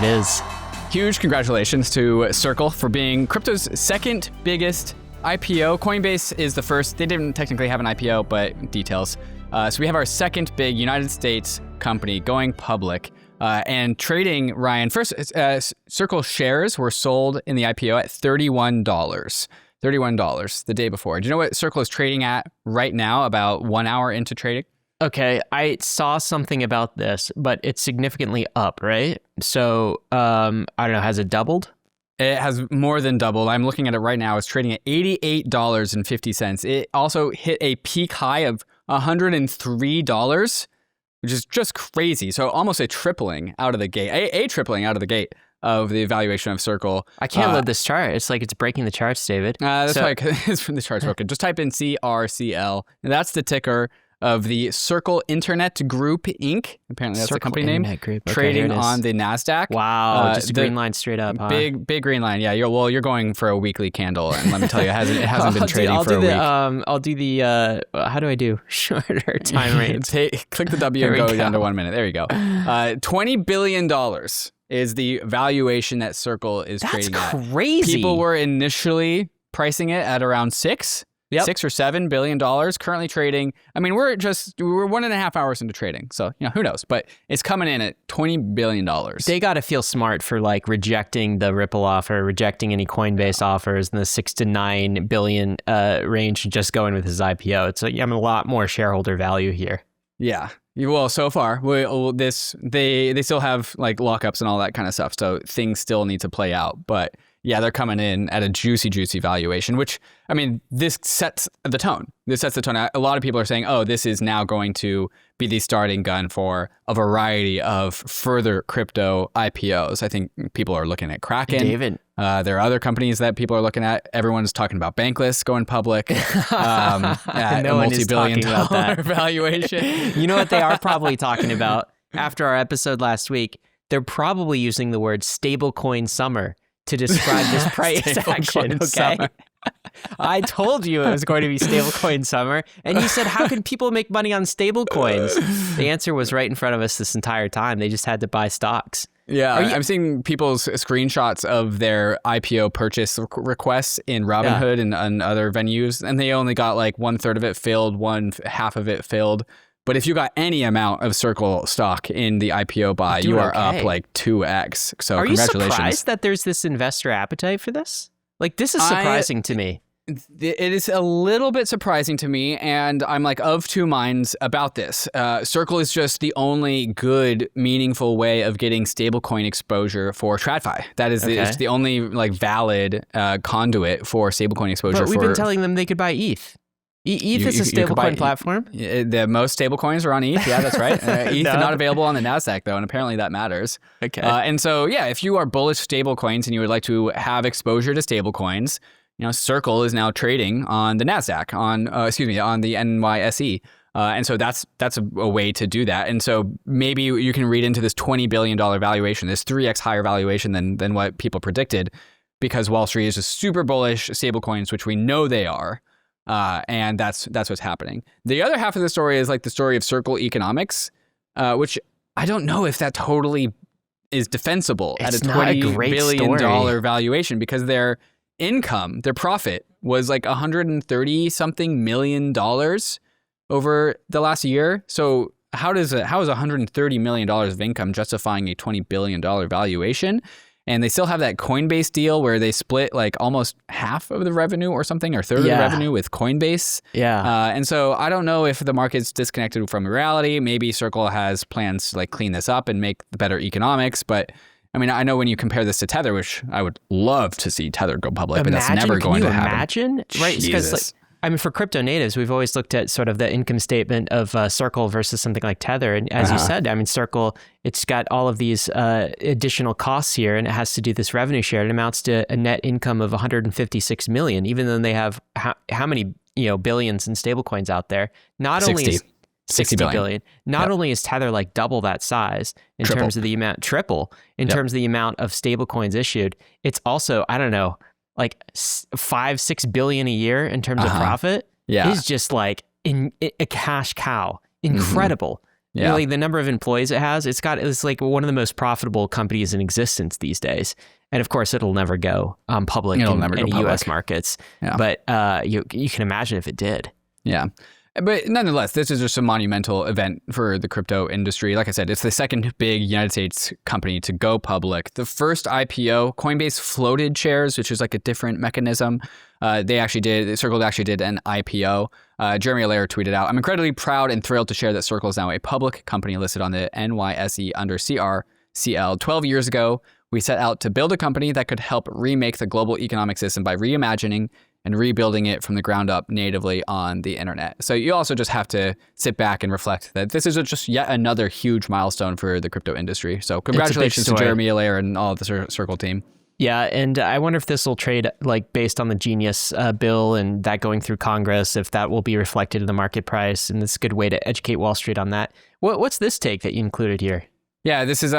it is. Huge congratulations to Circle for being crypto's second biggest IPO. Coinbase is the first. They didn't technically have an IPO, but details. So we have our second big United States company going public and trading, Ryan. First, Circle shares were sold in the IPO at $31. $31 the day before. Do you know what Circle is trading at right now, about 1 hour into trading? Okay, I saw something about this, but it's significantly up, right? So, I don't know, has it doubled? It has more than doubled. I'm looking at it right now. It's trading at $88.50. It also hit a peak high of $103, which is just crazy. So almost a tripling out of the gate, a tripling out of the gate of the valuation of Circle. I can't load this chart. It's like it's breaking the charts, David. That's why it's from the charts broken. Just type in CRCL, and that's the ticker of the Circle Internet Group, Inc. Apparently that's the company name. Group. Okay, trading on the NASDAQ. Wow, just a green line straight up, huh? Big green line. Yeah, you're going for a weekly candle, and let me tell you, it hasn't been trading for a week. I'll do the, how do I do? Shorter time range. Click the W and go down to 1 minute. There you go. $20 billion is the valuation that Circle is trading at. That's crazy. People were initially pricing it at around $6 or $7 billion, currently trading. I mean, we're 1.5 hours into trading. So, who knows? But it's coming in at $20 billion. They got to feel smart for like rejecting the Ripple offer, rejecting any Coinbase offers in the 6 to 9 billion range, and just going with his IPO. It's a lot more shareholder value here. Yeah. Well, so far, they still have like lockups and all that kind of stuff. So things still need to play out. But yeah, they're coming in at a juicy valuation, which, I mean, this sets the tone. A lot of people are saying, oh, this is now going to be the starting gun for a variety of further crypto IPOs. I think people are looking at Kraken. David. There are other companies that people are looking at. Everyone's talking about Bankless going public at no a multi-billion-dollar valuation. You know what they are probably talking about? After our episode last week, they're probably using the word stablecoin summer to describe this price action, okay? I told you it was going to be stablecoin summer, and you said, how can people make money on stablecoins? The answer was right in front of us this entire time. They just had to buy stocks. Yeah, I'm seeing people's screenshots of their IPO purchase requests in Robinhood and other venues, and they only got like 1/3 of it filled, half of it filled. But if you got any amount of Circle stock in the IPO buy, you are up like 2x. So are congratulations. Are you surprised that there's this investor appetite for this? Like, this is surprising to me. It is a little bit surprising to me, and I'm like of two minds about this. Circle is just the only good, meaningful way of getting stablecoin exposure for TradFi. That is it's the only like valid conduit for stablecoin exposure. But we've been telling them they could buy ETH. ETH is a stablecoin platform. The most stablecoins are on ETH. Yeah, that's right. ETH is not available on the NASDAQ, though, and apparently that matters. Okay. And so, yeah, if you are bullish stablecoins and you would like to have exposure to stablecoins, Circle is now trading on the NASDAQ, on the NYSE. And so that's a way to do that. And so maybe you can read into this $20 billion valuation, this 3x higher valuation than what people predicted, because Wall Street is just super bullish stablecoins, which we know they are. And that's what's happening. The other half of the story is like the story of Circle economics, which I don't know if that totally is defensible at a $20 billion valuation, because their income, their profit was like $130-something million over the last year. So how is $130 million of income justifying a $20 billion valuation? And they still have that Coinbase deal where they split like almost half of the revenue or something, or third of the revenue with Coinbase. Yeah. And so I don't know if the market's disconnected from reality. Maybe Circle has plans to like clean this up and make better economics. But I mean, I know when you compare this to Tether, which I would love to see Tether go public, but that's never going to happen. Imagine? Right. Because for crypto natives, we've always looked at sort of the income statement of Circle versus something like Tether. And as you said, I mean, Circle, it's got all of these additional costs here, and it has to do this revenue share. It amounts to a net income of 156 million, even though they have how many billions in stablecoins out there. Not 60. only is 60 billion. Not only is Tether like double that size in terms of the amount, triple in terms of the amount of stablecoins issued, it's also, I don't know, like 5-6 billion a year in terms of profit. Is just like a cash cow. Incredible. You know, like the number of employees it has, it's like one of the most profitable companies in existence these days. And of course, it'll never go public in U.S. markets. Yeah. But you can imagine if it did. Yeah. But nonetheless, this is just a monumental event for the crypto industry. Like I said, it's the second big United States company to go public. The first IPO, Coinbase floated shares, which is like a different mechanism. Circle actually did an IPO. Jeremy Allaire tweeted out, "I'm incredibly proud and thrilled to share that Circle is now a public company listed on the NYSE under CRCL. 12 years ago, we set out to build a company that could help remake the global economic system by reimagining and rebuilding it from the ground up natively on the internet." So you also just have to sit back and reflect that this is just yet another huge milestone for the crypto industry. So congratulations to Jeremy Allaire and all of the Circle team. Yeah, and I wonder if this will trade like based on the Genius bill and that going through Congress, if that will be reflected in the market price. And it's a good way to educate Wall Street on that. What's this take that you included here? Yeah, this is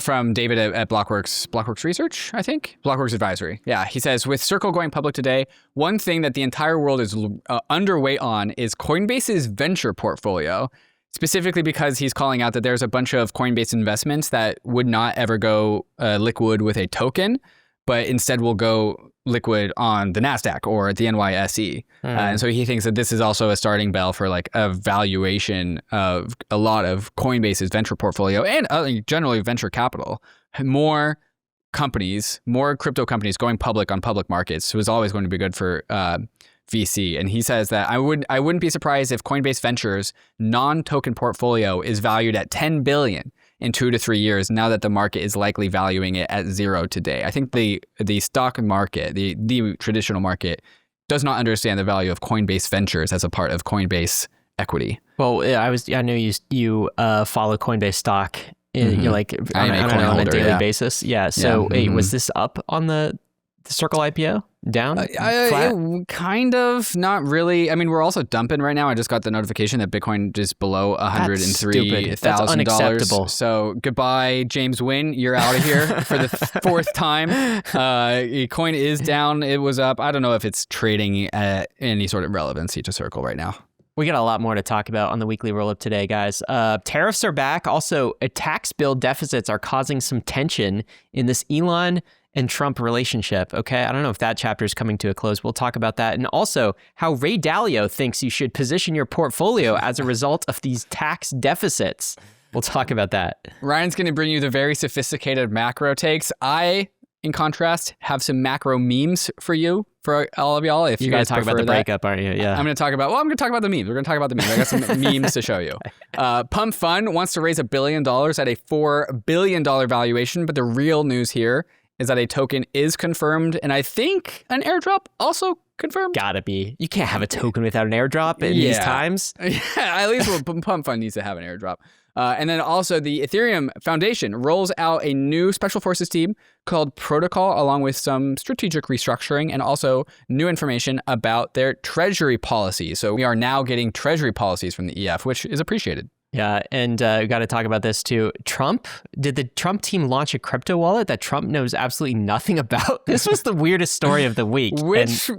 from David at Blockworks Research, I think? Blockworks Advisory. Yeah, he says, with Circle going public today, one thing that the entire world is underweight on is Coinbase's venture portfolio, specifically because he's calling out that there's a bunch of Coinbase investments that would not ever go liquid with a token, but instead will go liquid on the NASDAQ or the NYSE. And so he thinks that this is also a starting bell for like a valuation of a lot of Coinbase's venture portfolio and generally venture capital. More companies, more crypto companies going public on public markets was always going to be good for VC. And he says that I wouldn't be surprised if Coinbase Ventures non-token portfolio is valued at $10 billion in 2 to 3 years, now that the market is likely valuing it at zero today. I think the stock market, the traditional market, does not understand the value of Coinbase Ventures as a part of Coinbase equity. Well, I know you follow Coinbase stock. You're like on a daily basis. Yeah. So was this up on the Circle IPO? Down? Flat? Kind of, not really. I mean, we're also dumping right now. I just got the notification that Bitcoin is below $103,000. That's unacceptable. So goodbye, James Wynn. You're out of here for the fourth time. Coin is down. It was up. I don't know if it's trading at any sort of relevancy to Circle right now. We got a lot more to talk about on the weekly roll-up today, guys. Tariffs are back. Also, tax bill deficits are causing some tension in this Elon and Trump relationship, okay? I don't know if that chapter is coming to a close. We'll talk about that. And also how Ray Dalio thinks you should position your portfolio as a result of these tax deficits. We'll talk about that. Ryan's going to bring you the very sophisticated macro takes. I, in contrast, have some macro memes for you, for all of y'all. If you guys talk about the breakup, aren't you? Yeah. I'm going to talk about the memes. We're going to talk about the memes. I got some memes to show you. Pump.fun wants to raise $1 billion at a $4 billion valuation, but the real news here is that a token is confirmed, and I think an airdrop also confirmed. Gotta be. You can't have a token without an airdrop in these times. Yeah, at least Pump.fun needs to have an airdrop. And then also the Ethereum Foundation rolls out a new Special Forces team called Protocol, along with some strategic restructuring and also new information about their treasury policy. So we are now getting treasury policies from the EF, which is appreciated. Yeah, and we got to talk about this too. Did the Trump team launch a crypto wallet that Trump knows absolutely nothing about? This was the weirdest story of the week. Which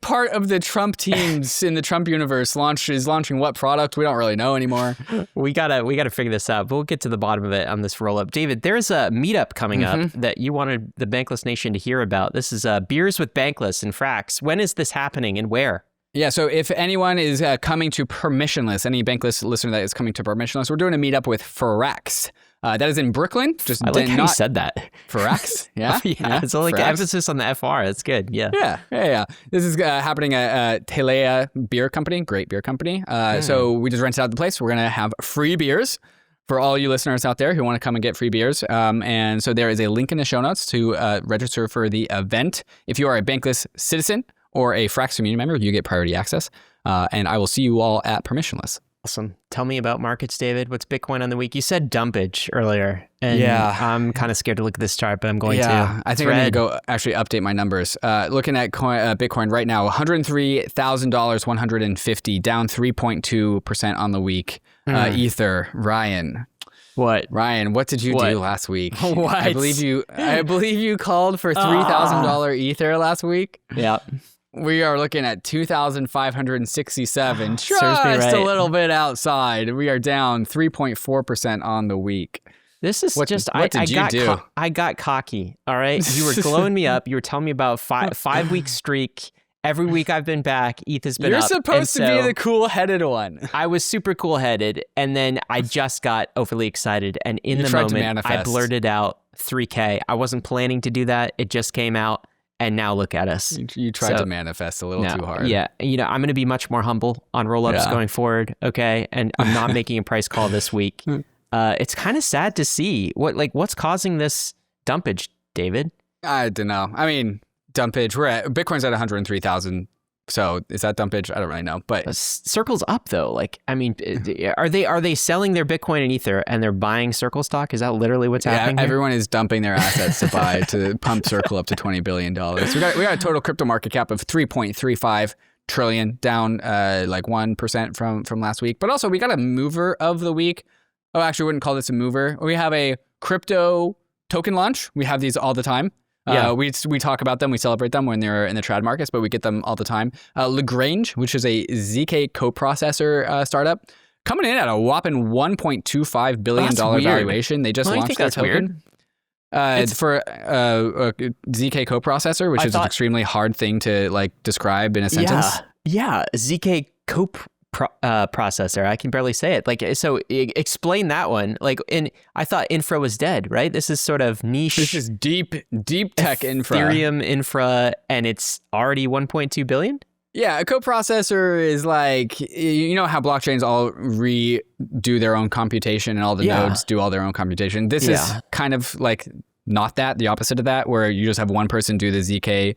part of the Trump teams in the Trump universe is launching what product? We don't really know anymore. We gotta figure this out, but we'll get to the bottom of it on this roll up. David, there's a meetup coming up that you wanted the Bankless Nation to hear about. This is Beers with Bankless and FRAX. When is this happening and where? Yeah, so if anyone is coming to Permissionless, any Bankless listener that is coming to Permissionless, we're doing a meetup with FRAX. That is in Brooklyn. I like how you said that. FRAX? Yeah? Yeah, it's like emphasis on the FR. That's good. Yeah. Yeah. This is happening at Telea Beer Company. Great beer company. So we just rented out the place. We're going to have free beers for all you listeners out there who want to come and get free beers. And so there is a link in the show notes to register for the event. If you are a Bankless citizen or a FRAX community member, you get priority access. And I will see you all at Permissionless. Awesome. Tell me about markets, David. What's Bitcoin on the week? You said dumpage earlier. And I'm kind of scared to look at this chart, but I'm going to. I think I need to go actually update my numbers. Looking at Bitcoin right now, $103,150, down 3.2% on the week. Ether, Ryan, what did you do last week? What? I believe you called for $3,000 Ether last week. Yeah. we are looking at 2,567. Just right. a little bit outside. We are down 3.4% on the week. This is What did you do? I got cocky. All right. You were glowing me up. You were telling me about five week streak. Every week I've been back, ETH has been You're up. supposed to be the cool-headed one. I was super cool-headed, and then I just got overly excited, and in the moment, I blurted out 3K. I wasn't planning to do that. It just came out, and now look at us. You tried to manifest a little too hard. Yeah, I'm going to be much more humble on roll-ups going forward, okay? And I'm not making a price call this week. It's kind of sad to see. What's causing this dumpage, David? I don't know. I mean... dumpage. Bitcoin's at 103,000. So is that dumpage? I don't really know. But Circle's up though. Are they selling their Bitcoin and Ether and they're buying Circle stock? Is that literally what's happening? Yeah, everyone is dumping their assets to pump Circle up to $20 billion. We got a total crypto market cap of 3.35 trillion, down 1% from last week. But also we got a mover of the week. Oh, actually, I wouldn't call this a mover. We have a crypto token launch. We have these all the time. Yeah. We talk about them, we celebrate them when they're in the trad markets, but we get them all the time. Lagrange, which is a ZK coprocessor startup, coming in at a whopping $1.25 billion valuation. They just launched their token. It's for a ZK coprocessor, which is an extremely hard thing to describe in a sentence. Yeah, ZK processor. I can barely say it. So explain that one. I thought infra was dead, right? This is sort of niche. This is deep tech infra. Ethereum infra, and it's already 1.2 billion? Yeah, a coprocessor is you know how blockchains all redo their own computation and all the nodes do all their own computation. This is kind of not that, the opposite of that, where you just have one person do the ZK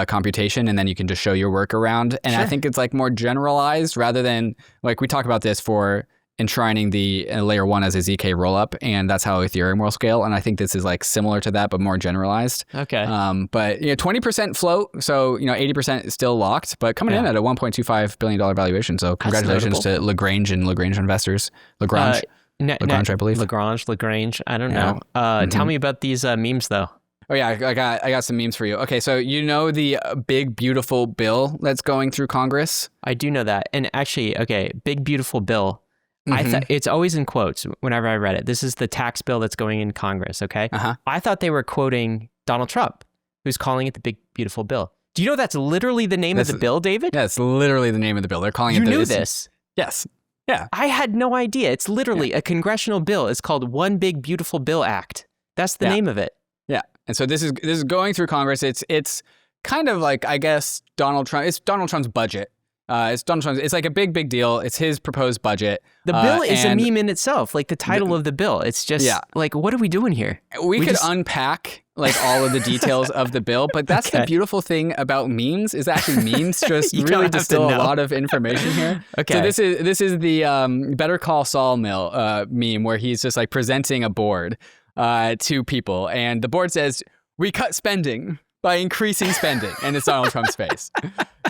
computation and then you can just show your work around. And I think it's more generalized rather than we talk about this for enshrining the layer 1 as a ZK rollup, and that's how Ethereum will scale. And I think this is similar to that, but more generalized. Okay. But 20% float, so 80% is still locked, but coming in at a $1.25 billion valuation. So congratulations to Lagrange and Lagrange investors. Lagrange, I believe. Lagrange. I don't know. Tell me about these memes though. Oh yeah, I got some memes for you. Okay, so the big beautiful bill that's going through Congress? I do know that. And actually, big beautiful bill. I thought it's always in quotes whenever I read it. This is the tax bill that's going in Congress, okay? I thought they were quoting Donald Trump, who's calling it the big beautiful bill. Do you know that's literally the name of the bill, David? Yeah, it's literally the name of the bill. They're calling it. You knew this? Yes. Yeah. I had no idea. It's literally a congressional bill. It's called One Big Beautiful Bill Act. That's the name of it. Yeah. And so this is going through Congress. It's kind of I guess Donald Trump. It's Donald Trump's budget. It's Donald Trump's. It's a big deal. It's his proposed budget. The bill is a meme in itself. The title of the bill. It's just what are we doing here? We could unpack all of the details of the bill, but that's the beautiful thing about memes is actually memes just really distill a lot of information here. Okay. So this is the Better Call Saul meme where he's just presenting a board to people, and the board says, "We cut spending by increasing spending," and it's Donald Trump's face.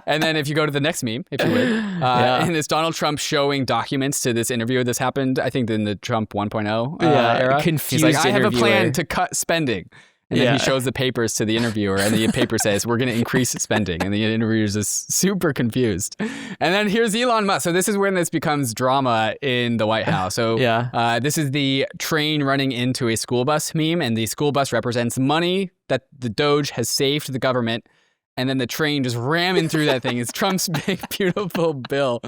And then if you go to the next meme, if you would, and it's Donald Trump showing documents to this interview. This happened, I think, in the Trump 1.0 era. Confused. He's I have a plan to cut spending. And then he shows the papers to the interviewer, and the paper says, "We're going to increase spending." And the interviewer's just super confused. And then here's Elon Musk. So this is when this becomes drama in the White House. So this is the train running into a school bus meme, and the school bus represents money that the Doge has saved to the government. And then the train just ramming through that thing. It's Trump's big, beautiful bill.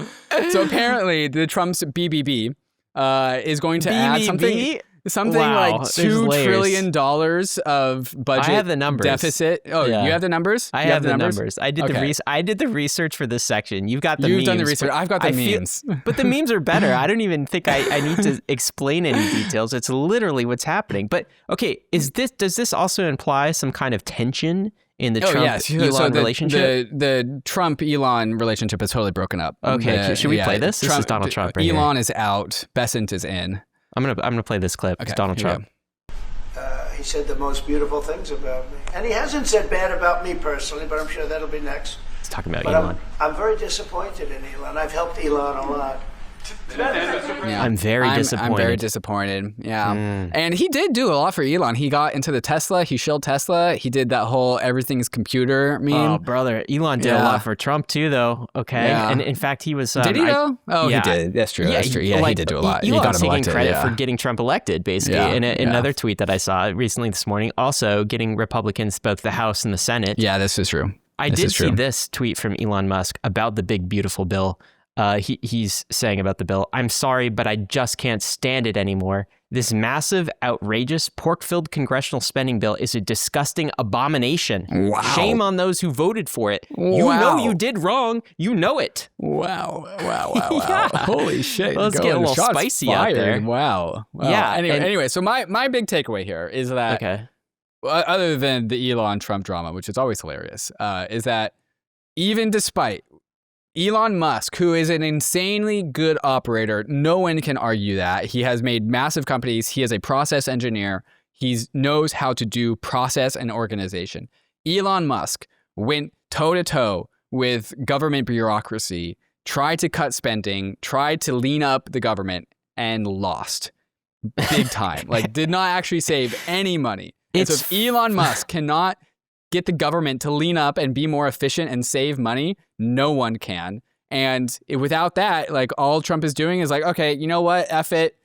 So apparently the Trump's BBB is going to add something like $2 trillion of budget. I have the numbers. Deficit. Oh, you have the numbers? I have the numbers. I did the research for this section. You've got the memes. You've done the research. I've got the memes. But the memes are better. I don't even think I need to explain any details. It's literally what's happening. But okay, does this also imply some kind of tension in the Trump-Elon relationship? The Trump-Elon relationship is totally broken up. Okay, should we play this? This is Donald Trump right Elon here. is out. Besant is in. I'm gonna play this clip. It's Donald Trump. He said the most beautiful things about me. And he hasn't said bad about me personally, but I'm sure that'll be next. He's talking about but Elon. I'm very disappointed in Elon. I've helped Elon a lot. Yeah. I'm very disappointed. I'm very disappointed. Yeah. And he did do a lot for Elon. He got into the Tesla. He shilled Tesla. He did that whole everything's computer meme. Oh, brother. Elon did a lot for Trump too, though. Okay. Yeah. And in fact, he was... did he though? Oh, yeah. He did. That's true. That's true. Yeah, he did do a lot. Elon he got him taking elected. credit for getting Trump elected, basically. In another tweet that I saw recently this morning, also getting Republicans both the House and the Senate. Yeah, this is true. I did see this tweet from Elon Musk about the big, beautiful bill. He's saying about the bill, "I'm sorry, but I just can't stand it anymore. This massive, outrageous, pork-filled congressional spending bill is a disgusting abomination. Wow. Shame on those who voted for it. Wow. You know you did wrong. You know it." Wow. Yeah. Holy shit. Let's get a little Shots spicy fired. out there. Wow. Yeah. Anyway, so my big takeaway here is that, other than the Elon Trump drama, which is always hilarious, is that even despite Elon Musk, who is an insanely good operator, no one can argue that. He has made massive companies. He is a process engineer. He knows how to do process and organization. Elon Musk went toe-to-toe with government bureaucracy, tried to cut spending, tried to lean up the government, and lost big time. Did not actually save any money. And so if Elon Musk cannot get the government to lean up and be more efficient and save money, no one can. And without that, all Trump is doing is okay, you know what? F it,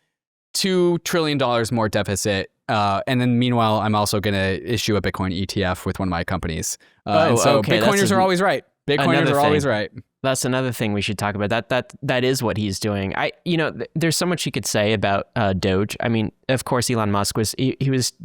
$2 trillion more deficit. And then meanwhile, I'm also going to issue a Bitcoin ETF with one of my companies. Bitcoiners are always right. Bitcoiners are always right. That's another thing we should talk about. That is what he's doing. There's so much you could say about Doge. I mean, of course, Elon Musk was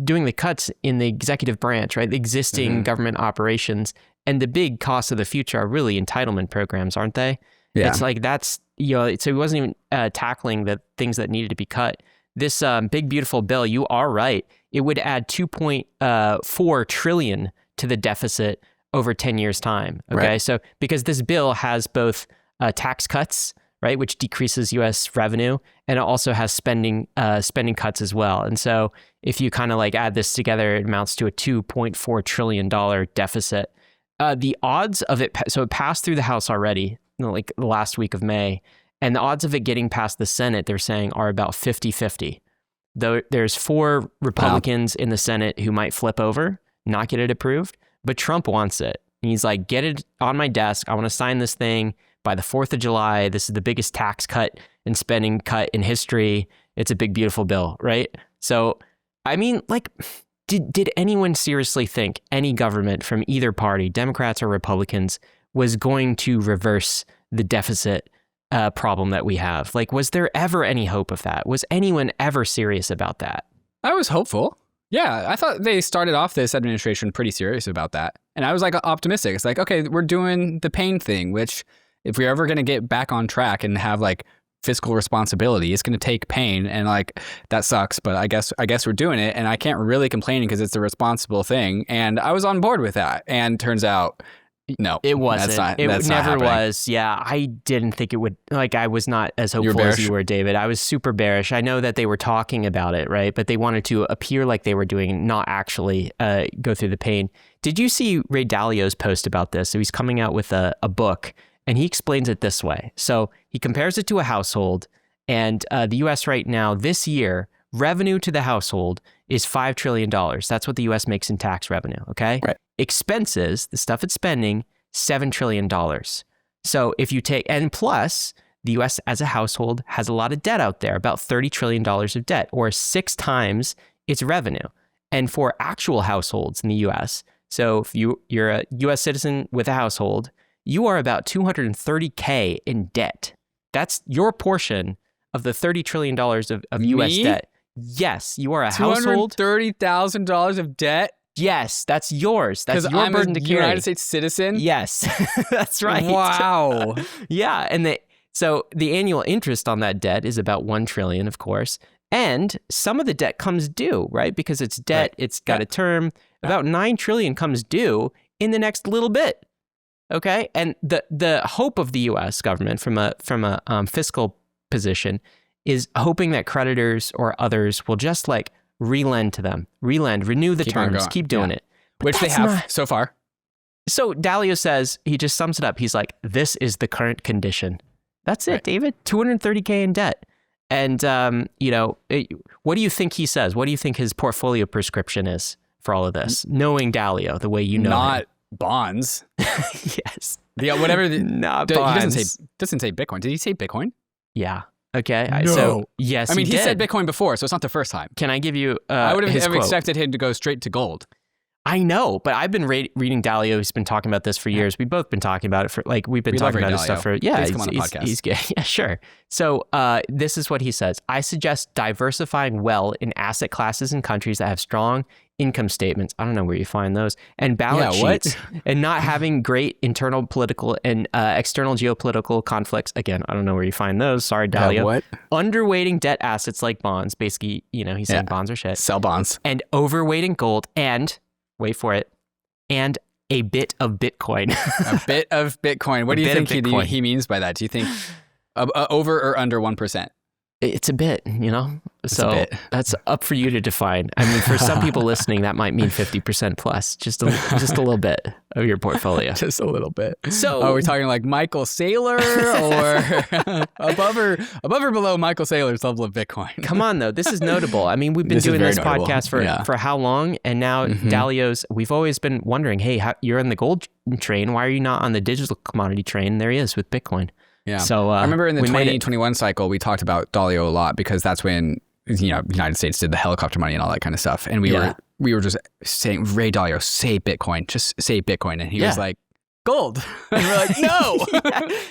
doing the cuts in the executive branch, right? The existing government operations, and the big costs of the future are really entitlement programs, aren't they? Yeah. It's that's so he wasn't even tackling the things that needed to be cut. This big beautiful bill, you are right. It would add 2.4 trillion to the deficit over 10 years' time. Okay. Right. So because this bill has both tax cuts, right, which decreases U.S. revenue, and it also has spending cuts as well. And so if you kind of add this together, it amounts to a $2.4 trillion deficit. The odds of it, so it passed through the House already, the last week of May, and the odds of it getting past the Senate, they're saying, are about 50-50. Though there's 4 Republicans in the Senate who might flip over, not get it approved. But Trump wants it. And he's like, get it on my desk. I want to sign this thing by the 4th of July. This is the biggest tax cut and spending cut in history. It's a big, beautiful bill, right? So, I mean, did anyone seriously think any government from either party, Democrats or Republicans, was going to reverse the deficit problem that we have? Was there ever any hope of that? Was anyone ever serious about that? I was hopeful. Yeah, I thought they started off this administration pretty serious about that. And I was optimistic. It's okay, we're doing the pain thing, which if we're ever going to get back on track and have fiscal responsibility, it's going to take pain. And that sucks, but I guess we're doing it. And I can't really complain because it's a responsible thing. And I was on board with that. And turns out, no, it wasn't. It never was. Yeah, I didn't think it would. I was not as hopeful as you were, David. I was super bearish. I know that they were talking about it, right? But they wanted to appear like they were doing, not actually go through the pain. Did you see Ray Dalio's post about this? So he's coming out with a book, and he explains it this way. So he compares it to a household, and the U.S. right now, this year, revenue to the household is $5 trillion. That's what the U.S. makes in tax revenue, okay? Right. Expenses, the stuff it's spending, $7 trillion. So if you take, and plus, the U.S. as a household has a lot of debt out there, about $30 trillion of debt, or 6 times its revenue. And for actual households in the U.S., so if you're a U.S. citizen with a household, you are about $230K in debt. That's your portion of the $30 trillion of U.S. debt. Yes, you are a household. $230,000 of debt? Yes, that's yours. That's your burden to carry. United States citizen? Yes, that's right. Wow. Yeah, and so the annual interest on that debt is about $1 trillion, of course. And some of the debt comes due, right? Because it's debt, right. It's got a term. About $9 trillion comes due in the next little bit. Okay, and the hope of the U.S. government from a fiscal position is hoping that creditors or others will just relend to them, renew the terms, keep doing it. But which they have so far. So Dalio says, he just sums it up. He's like, this is the current condition. That's it, David. 230K in debt. And, what do you think he says? What do you think his portfolio prescription is for all of this? Knowing Dalio the way you know Not him. Bonds. Yes. Not bonds. He doesn't say Bitcoin. Did he say Bitcoin? Yeah. Okay. No. So, yes, I mean, he said did. Bitcoin before, so it's not the first time. Can I give you I would his have quote? expected him to go straight to gold. I know, but I've been reading Dalio. He's been talking about this for years. We've both been talking about it for we've been talking about his stuff for Please come on the podcast. He's good. Yeah, sure. So this is what he says. I suggest diversifying well in asset classes and countries that have strong income statements. I don't know where you find those, and balance sheets, and not having great internal political and external geopolitical conflicts. Again, I don't know where you find those. Sorry, Dalio. Underweighting debt assets like bonds. Basically, he's saying bonds are shit. Sell bonds. And overweighting gold and wait for it, and a bit of Bitcoin. A bit of Bitcoin. What do you think he means by that? Do you think over or under 1%? It's a bit, so that's up for you to define. I mean, for some people listening, that might mean 50% plus, just a little bit of your portfolio. Just a little bit. So are we talking like Michael Saylor or above or below Michael Saylor's level of Bitcoin? Come on, though. This is notable. I mean, we've been doing this podcast for how long? And now Dalio's, we've always been wondering, hey, you're in the gold train. Why are you not on the digital commodity train? There he is with Bitcoin. Yeah. So I remember in the 2021 cycle, we talked about Dalio a lot because that's when, United States did the helicopter money and all that kind of stuff. And we were just saying, Ray Dalio, say Bitcoin, just say Bitcoin. And he was like, gold. And we're like, no.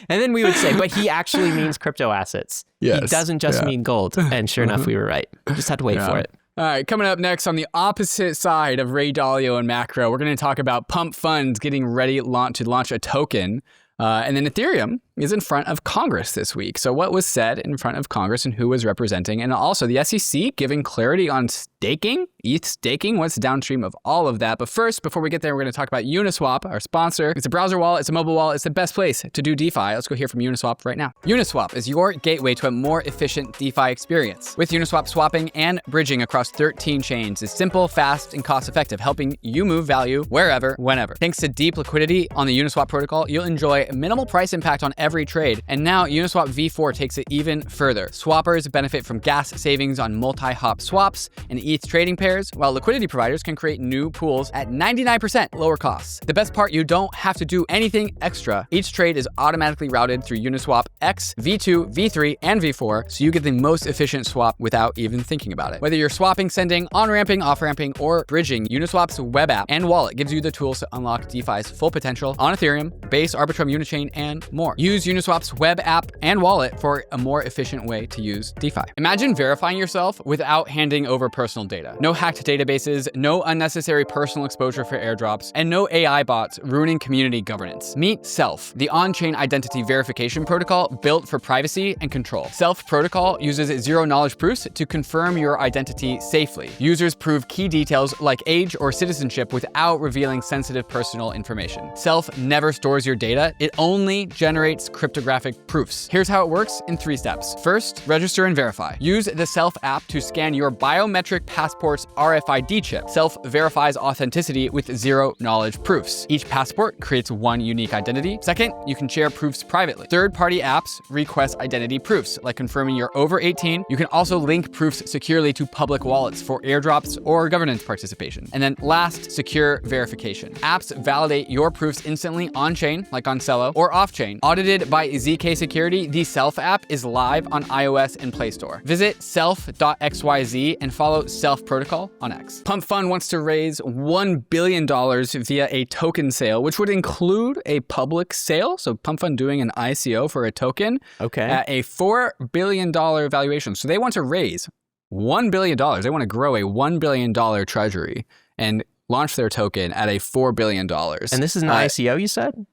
And then we would say, but he actually means crypto assets. Yes. He doesn't just mean gold. And sure enough, we were right. Just had to wait for it. All right, coming up next on the opposite side of Ray Dalio and macro, we're going to talk about Pump.fun getting ready to launch a token. And then Ethereum is in front of Congress this week. So what was said in front of Congress and who was representing? And also the SEC giving clarity on staking, ETH staking, what's downstream of all of that. But first, before we get there, we're going to talk about UNISWAP, our sponsor. It's a browser wallet, it's a mobile wallet, it's the best place to do DeFi. Let's go hear from UNISWAP right now. UNISWAP is your gateway to a more efficient DeFi experience. With UNISWAP, swapping and bridging across 13 chains is simple, fast, and cost-effective, helping you move value wherever, whenever. Thanks to deep liquidity on the UNISWAP protocol, you'll enjoy minimal price impact on every trade. And now UNISWAP v4 takes it even further. Swappers benefit from gas savings on multi-hop swaps and ETH trading pairs, while liquidity providers can create new pools at 99% lower costs. The best part, you don't have to do anything extra. Each trade is automatically routed through UNISWAP X, V2, V3, and V4, so you get the most efficient swap without even thinking about it. Whether you're swapping, sending, on-ramping, off-ramping, or bridging, UNISWAP's web app and wallet gives you the tools to unlock DeFi's full potential on Ethereum, Base, Arbitrum, UNICHAIN, and more. Use UNISWAP's web app and wallet for a more efficient way to use DeFi. Imagine verifying yourself without handing over personal data. No hacked databases, no unnecessary personal exposure for airdrops, and no AI bots ruining community governance. Meet Self, the on-chain identity verification protocol built for privacy and control. Self protocol uses zero-knowledge proofs to confirm your identity safely. Users prove key details like age or citizenship without revealing sensitive personal information. Self never stores your data. It only generates cryptographic proofs. Here's how it works in 3 steps. First, register and verify. Use the Self app to scan your biometric passport's RFID chip. Self verifies authenticity with zero-knowledge proofs. Each passport creates one unique identity. Second, you can share proofs privately. Third-party apps request identity proofs, like confirming you're over 18. You can also link proofs securely to public wallets for airdrops or governance participation. And then last, secure verification. Apps validate your proofs instantly on-chain, like on Celo, or off-chain. Audited by ZK Security, the Self app is live on iOS and Play Store. Visit self.xyz and follow Self Protocol on X. Pump.fun wants to raise $1 billion via a token sale, which would include a public sale. So Pump.fun doing an ICO for a token at a $4 billion valuation. So they want to raise $1 billion. They want to grow a $1 billion treasury and launch their token at a $4 billion. And this is an ICO, you said?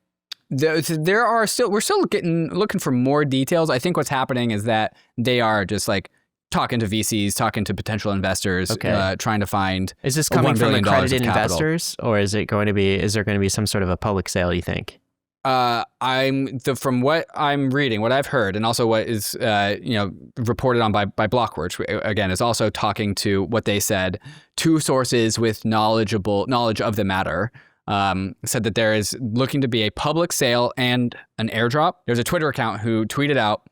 We're still looking for more details. I think what's happening is that they are just like talking to VCs, talking to potential investors, trying to find. Is this coming from accredited investors, or is there going to be some sort of a public sale, you think? From what I'm reading, what I've heard, and also what is reported on by Blockworks, again, is also talking to what they said, 2 sources with knowledge of the matter. said that there is looking to be a public sale and an airdrop. There's a Twitter account who tweeted out,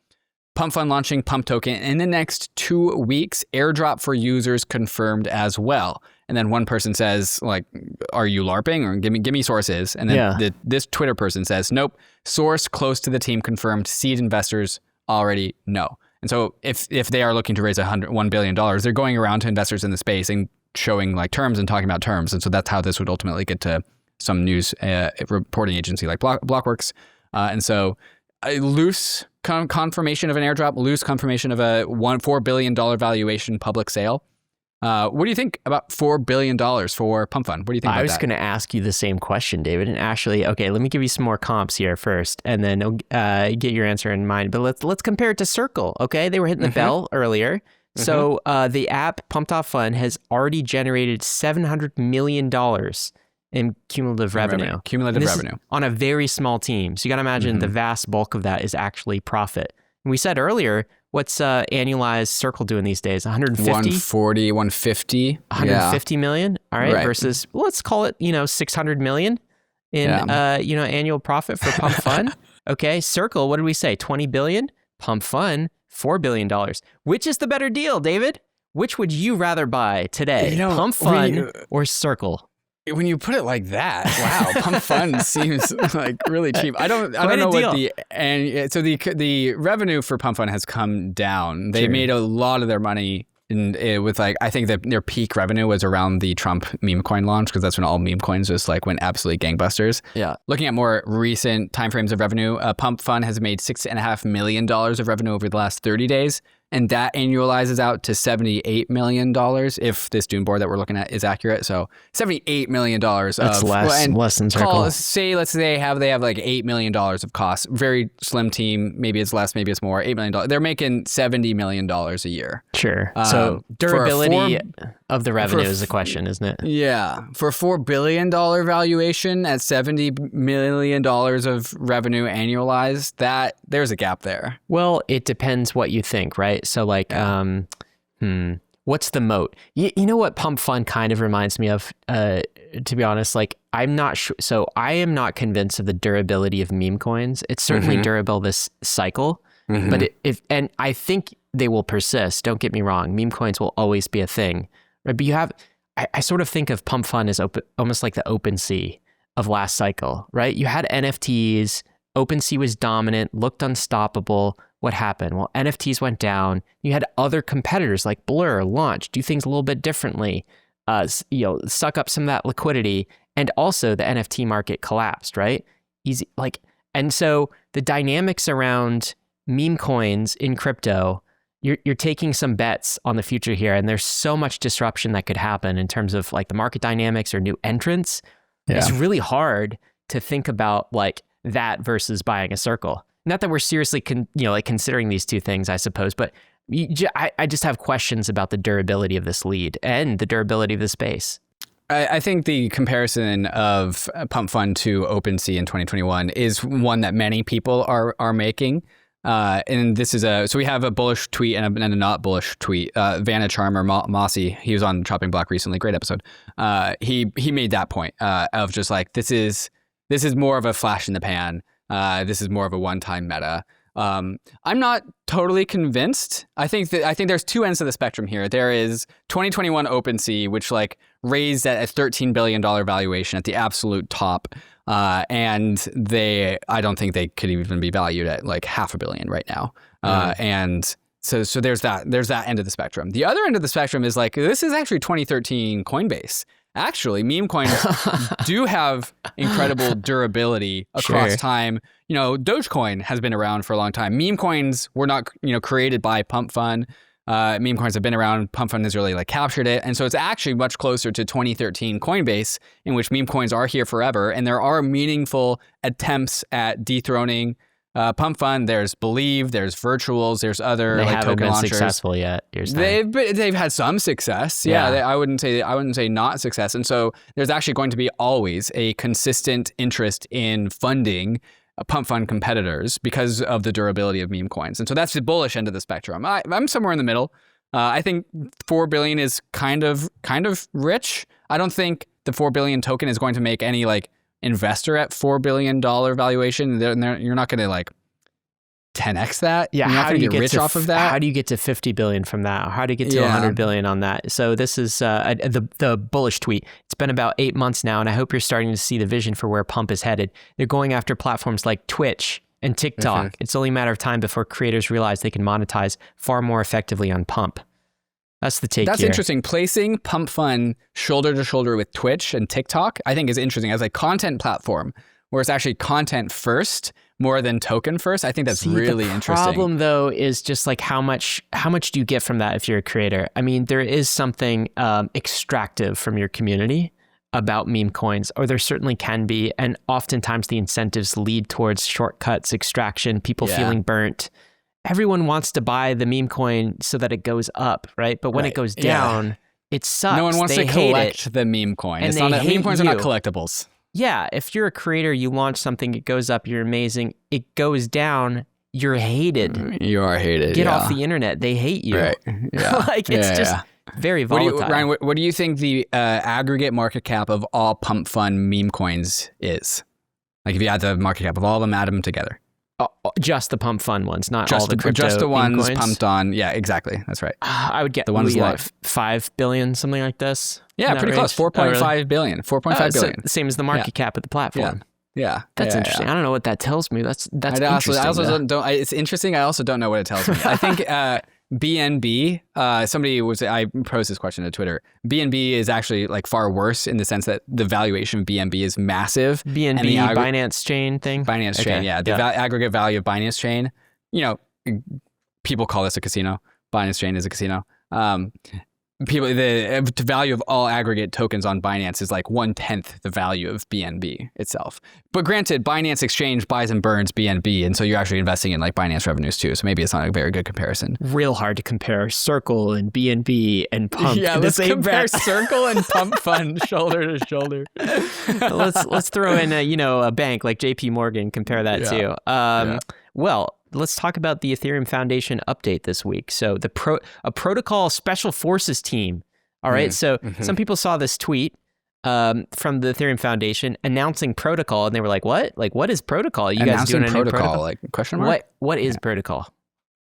Pump.fun launching Pump token in the next 2 weeks, airdrop for users confirmed as well. And then one person says, like, are you LARPing? Or give me sources. And then this Twitter person says, nope, source close to the team confirmed, seed investors already know. And so if they are looking to raise $1 billion, they're going around to investors in the space and showing like terms and talking about terms. And so that's how this would ultimately get to some news reporting agency like Blockworks. And so a loose confirmation of an airdrop, loose confirmation of a $4 billion valuation public sale. What do you think about $4 billion for Pump.fun? What do you think about that? I was going to ask you the same question, David. And actually, okay, let me give you some more comps here first, and then get your answer in mind. But let's compare it to Circle, okay? They were hitting the bell earlier. So the app Pump.fun has already generated $700 million in cumulative revenue. Cumulative revenue. On a very small team. So you got to imagine the vast bulk of that is actually profit. And we said earlier, what's annualized Circle doing these days? 150? 140, 150. 150 million? All right. Versus, let's call it, 600 million in, annual profit for Pump.fun. Okay. Circle, what did we say? 20 billion? Pump.fun, $4 billion. Which is the better deal, David? Which would you rather buy today? Pump.fun or Circle? When you put it like that, wow, Pump.fun seems like really cheap. I don't know what the revenue for Pump.fun has come down. They made a lot of their money with I think that their peak revenue was around the Trump meme coin launch, because that's when all meme coins just went absolutely gangbusters. Yeah. Looking at more recent timeframes of revenue, Pump.fun has made $6.5 million of revenue over the last 30 days. And that annualizes out to $78 million if this Dune board that we're looking at is accurate. So $78 million. That's less than Circle. Let's say they have like $8 million of costs. Very slim team. Maybe it's less, maybe it's more. $8 million. They're making $70 million a year. Sure. So durability of the revenue is the question, isn't it? Yeah. For a $4 billion valuation at $70 million of revenue annualized, there's a gap there. Well, it depends what you think, right? So what's the moat? You know what Pump.fun kind of reminds me of, to be honest, I'm not sure. So I am not convinced of the durability of meme coins. It's certainly durable this cycle, but and I think they will persist. Don't get me wrong. Meme coins will always be a thing, right? But I sort of think of Pump.fun as almost like the OpenSea of last cycle, right? You had NFTs, OpenSea was dominant, looked unstoppable. What happened? Well, NFTs went down. You had other competitors like Blur launch, do things a little bit differently, suck up some of that liquidity, and also the NFT market collapsed, right? And so the dynamics around meme coins in crypto, you're taking some bets on the future here, and there's so much disruption that could happen in terms of the market dynamics or new entrants. Yeah. It's really hard to think about that versus buying a Circle. Not that we're seriously considering these two things, I suppose, but I just have questions about the durability of this lead and the durability of the space. I think the comparison of Pump.fun to OpenSea in 2021 is one that many people are making. And this is so we have a bullish tweet and a not bullish tweet. Vanna Charmer Mossy, he was on Chopping Block recently, great episode. He made that point of just this is more of a flash in the pan. This is more of a one-time meta. I'm not totally convinced. I think there's two ends of the spectrum here. There is 2021 OpenSea, which raised at a $13 billion valuation at the absolute top, and I don't think they could even be valued at $500 million right now. And so there's that end of the spectrum. The other end of the spectrum is this is actually 2013 Coinbase. Actually, meme coins do have incredible durability across time. Dogecoin has been around for a long time. Meme coins were not, created by Pump.fun. Meme coins have been around. Pump.fun has really captured it. And so it's actually much closer to 2013 Coinbase, in which meme coins are here forever. And there are meaningful attempts at dethroning Pump.fun. There's Believe, there's Virtuals, there's other token launchers. Successful yet. They've had some success. I wouldn't say not success. And so there's actually going to be always a consistent interest in funding Pump.fun competitors because of the durability of meme coins. And so that's the bullish end of the spectrum. I'm somewhere in the middle. I think $4 billion is kind of rich. I don't think the 4 billion token is going to make any like investor at $4 billion valuation. You're not going to like 10x that. Yeah, you're not going to get rich to off of that. How do you get to 50 billion from that? How do you get to 100 billion on that? So this is the bullish tweet. It's been about 8 months now, and I hope you're starting to see the vision for where Pump is headed. They're going after platforms like Twitch and TikTok. It's only a matter of time before creators realize they can monetize far more effectively on Pump. That's the take. That's here. interesting. Placing Pump.fun shoulder to shoulder with Twitch and TikTok, I think is interesting as a content platform where it's actually content first more than token first. I think that's really interesting. The problem though is just like how much do you get from that if you're a creator? I mean, there is something extractive from your community about meme coins, or there certainly can be, and oftentimes the incentives lead towards shortcuts, extraction, people feeling burnt. Everyone wants to buy the meme coin so that it goes up, right? But when it goes down, it sucks. No one wants to collect the meme coin. It's not meme coins are not collectibles. Yeah, if you're a creator, you launch something, it goes up, you're amazing. It goes down, you're hated. You are hated. Get off the internet. They hate you. Right. Yeah. Like it's just very volatile. Ryan, what do you think the aggregate market cap of all Pump.fun meme coins is? Like if you add the market cap of all of them, add them together. Just the Pump.fun ones, not all the crypto just the ones meme coins. pumped on. Yeah, exactly. That's right. I would get the ones like 5 billion, something like this. Yeah, pretty close. 4.5 billion. 4.5 billion. Same as the market cap of the platform. Yeah. That's interesting. I don't know what that tells me. That's interesting. I also don't. It's interesting. I also don't know what it tells me. I think BNB. I posed this question to Twitter. BNB is actually like far worse in the sense that the valuation of BNB is massive. BNB, Binance Chain thing. Binance Chain. Yeah, the aggregate value of Binance Chain. You know, people call this a casino. Binance Chain is a casino. The value of all aggregate tokens on Binance is like 1/10 the value of BNB itself. But granted, Binance Exchange buys and burns BNB, and so you're actually investing in like Binance revenues too. So maybe it's not a very good comparison. Real hard to compare Circle and BNB and Pump. Yeah, let's compare Circle and Pump.fun shoulder to shoulder. let's throw in a bank like JP Morgan. Compare that too. Well. Let's talk about the Ethereum Foundation update this week. So a protocol special forces team. All right. So some people saw this tweet from the Ethereum Foundation announcing protocol, and they were like, "What? Like, what is protocol? You guys doing a new protocol? Like question mark? What is protocol?"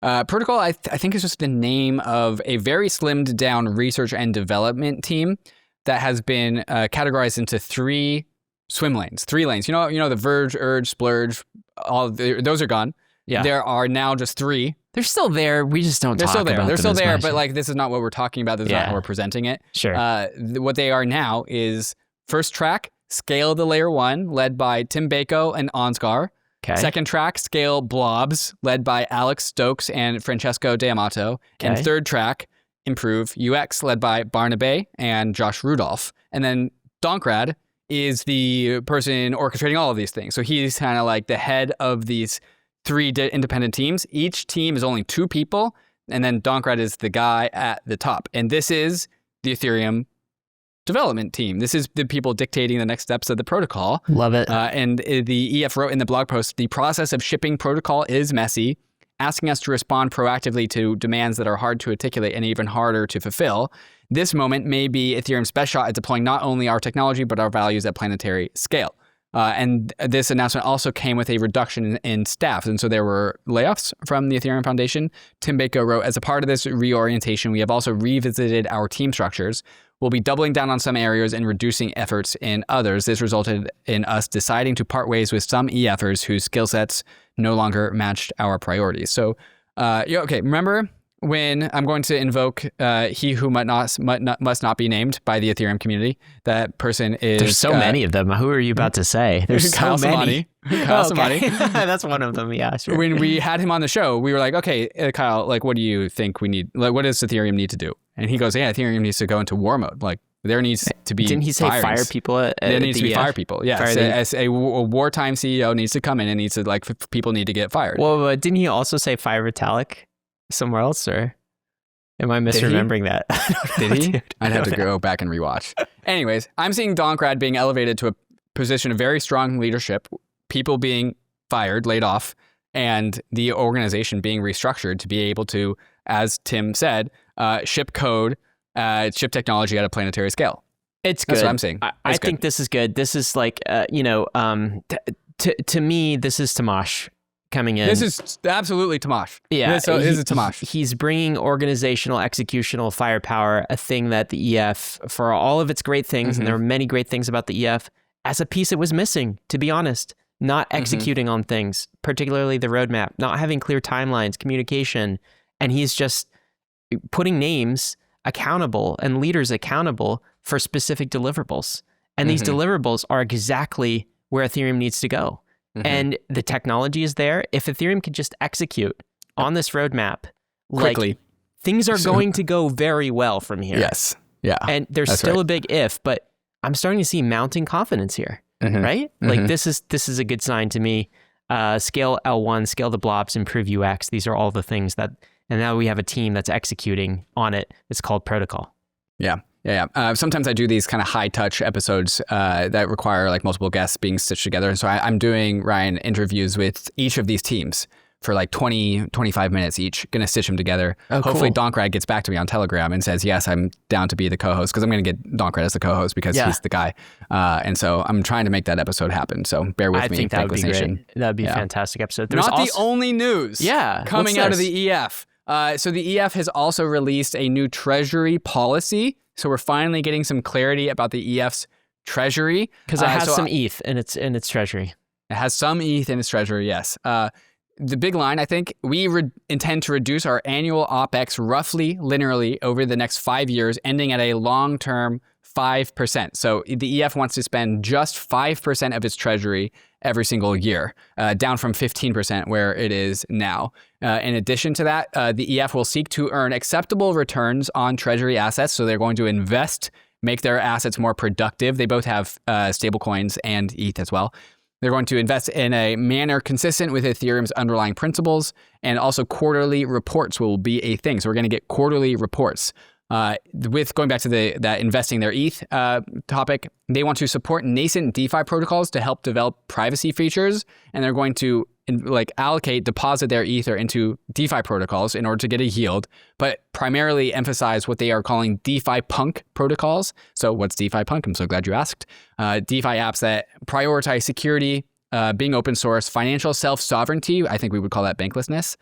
Protocol, I think, is just the name of a very slimmed down research and development team that has been categorized into 3 swim lanes, 3 lanes. You know, the Verge, Urge, Splurge, those are gone. Yeah. There are now just 3. They're still there. We just don't talk about them. They're still there, much. but like this is not what we're talking about. This is not how we're presenting it. Sure. What they are now is first track, Scale the Layer 1, led by Tim Bako and Ansgar. Okay. Second track, Scale Blobs, led by Alex Stokes and Francesco D'Amato. Okay. And third track, Improve UX, led by Barnaby and Josh Rudolph. And then Donkrad is the person orchestrating all of these things. So he's kind of like the head of these 3 independent teams. Each team is only 2 people, and then Donkrad is the guy at the top. And this is the Ethereum development team. This is the people dictating the next steps of the protocol. Love it. And the EF wrote in the blog post, the process of shipping protocol is messy, asking us to respond proactively to demands that are hard to articulate and even harder to fulfill. This moment may be Ethereum's best shot at deploying not only our technology, but our values at planetary scale. And this announcement also came with a reduction in staff. And so there were layoffs from the Ethereum Foundation. Tim Bako wrote, as a part of this reorientation, we have also revisited our team structures. We'll be doubling down on some areas and reducing efforts in others. This resulted in us deciding to part ways with some EFers whose skill sets no longer matched our priorities. So, okay, remember when I'm going to invoke he who must not be named by the Ethereum community? That person is... There's so many of them. Who are you about to say? There's so many. Kyle Samani. That's one of them, yeah, sure. When we had him on the show, we were like, okay, Kyle, like, what do you think we need? Like, what does Ethereum need to do? And he goes, yeah, Ethereum needs to go into war mode. Like, there needs to be Didn't he say fire people? There needs to be fire people. Yeah, as a wartime CEO needs to come in and needs to, like, people need to get fired. Well, didn't he also say fire Vitalik somewhere else, or am I misremembering that? Did he? I'd have to go back and rewatch. Anyways, I'm seeing Donkrad being elevated to a position of very strong leadership, people being fired, laid off, and the organization being restructured to be able to, as Tim said, ship code, ship technology at a planetary scale. It's good. That's what I'm saying. I think this is good. This is like, to me, this is Tomasz coming in. This is absolutely Tomasz. Yeah. This is Tomasz. He's bringing organizational, executional firepower, a thing that the EF, for all of its great things, and there are many great things about the EF, as a piece it was missing, to be honest. Not executing on things, particularly the roadmap, not having clear timelines, communication. And he's just putting names accountable and leaders accountable for specific deliverables. And these deliverables are exactly where Ethereum needs to go. And the technology is there. If Ethereum could just execute on this roadmap quickly, like, things are going to go very well from here. Yes. Yeah. And there's still a big if, but I'm starting to see mounting confidence here, right? Like this is a good sign to me. Scale L1, scale the blobs, improve UX. These are all the things that, and now we have a team that's executing on it. It's called Protocol. Yeah. Sometimes I do these kind of high touch episodes that require like multiple guests being stitched together. And so I'm doing, Ryan, interviews with each of these teams for like 20, 25 minutes each, going to stitch them together. Oh, Hopefully cool. Donkrad gets back to me on Telegram and says, yes, I'm down to be the co-host, because I'm going to get Donkrad as the co-host because he's the guy. And so I'm trying to make that episode happen. So bear with me. I think that would be Nation. great. That would be a fantastic episode. Not the only news coming out of the EF. So the EF has also released a new treasury policy. So we're finally getting some clarity about the EF's treasury. Because it has some ETH in its treasury. It has some ETH in its treasury, yes. The big line, I think, we intend to reduce our annual OPEX roughly linearly over the next 5 years, ending at a long-term 5%. So the EF wants to spend just 5% of its treasury every single year, down from 15% where it is now. In addition to that, the EF will seek to earn acceptable returns on treasury assets. So they're going to invest, make their assets more productive. They both have stablecoins and ETH as well. They're going to invest in a manner consistent with Ethereum's underlying principles, and also quarterly reports will be a thing. So we're going to get quarterly reports. With going back to that investing their ETH topic, they want to support nascent DeFi protocols to help develop privacy features, and they're going to deposit their Ether into DeFi protocols in order to get a yield, but primarily emphasize what they are calling DeFi punk protocols. So what's DeFi punk? I'm so glad you asked. DeFi apps that prioritize security, being open source, financial self-sovereignty, I think we would call that banklessness,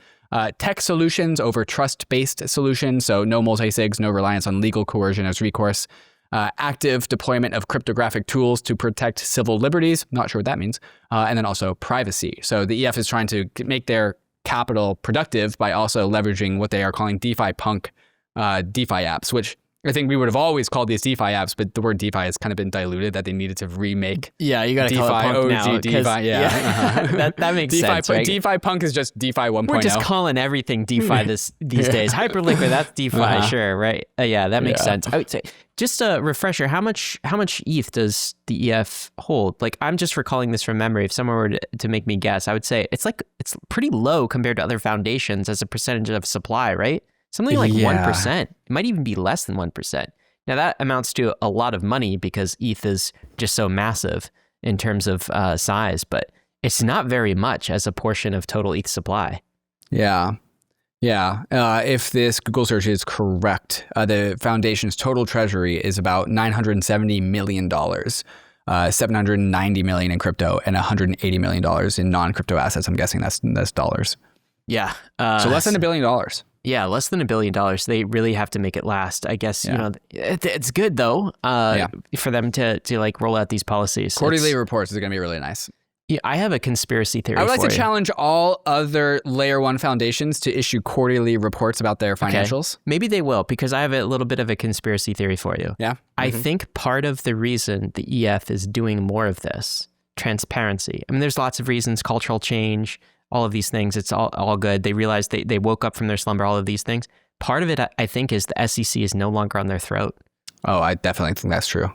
tech solutions over trust-based solutions, so no multi-sigs, no reliance on legal coercion as recourse, active deployment of cryptographic tools to protect civil liberties, not sure what that means, and then also privacy. So the EF is trying to make their capital productive by also leveraging what they are calling DeFi punk DeFi apps, which I think we would have always called these DeFi apps, but the word DeFi has kind of been diluted, that they needed to remake. Yeah, you got to call it punk OG, now. DeFi, That makes sense, right? DeFi punk is just DeFi 1.0. We're just calling everything DeFi these days. Hyperliquid, that's DeFi, sure, right? That makes sense. I would say, just a refresher, how much ETH does the EF hold? Like, I'm just recalling this from memory. If someone were to make me guess, I would say it's pretty low compared to other foundations as a percentage of supply, right? Something like 1%. It might even be less than 1%. Now that amounts to a lot of money because ETH is just so massive in terms of size, but it's not very much as a portion of total ETH supply. Yeah. If this Google search is correct, the foundation's total treasury is about $970 million, $790 million in crypto, and $180 million in non-crypto assets. I'm guessing that's dollars. Yeah. So less than $1 billion. Yeah, less than $1 billion. They really have to make it last. I guess, it's good though, for them to like roll out these policies. Quarterly reports is going to be really nice. Yeah, I have a conspiracy theory. I would like to challenge all other layer 1 foundations to issue quarterly reports about their financials. Okay. Maybe they will, because I have a little bit of a conspiracy theory for you. Yeah. I think part of the reason the EF is doing more of this, transparency. I mean, there's lots of reasons, cultural change, all of these things. It's all good. They realized they woke up from their slumber, all of these things. Part of it, I think, is the SEC is no longer on their throat. Oh, I definitely think that's true.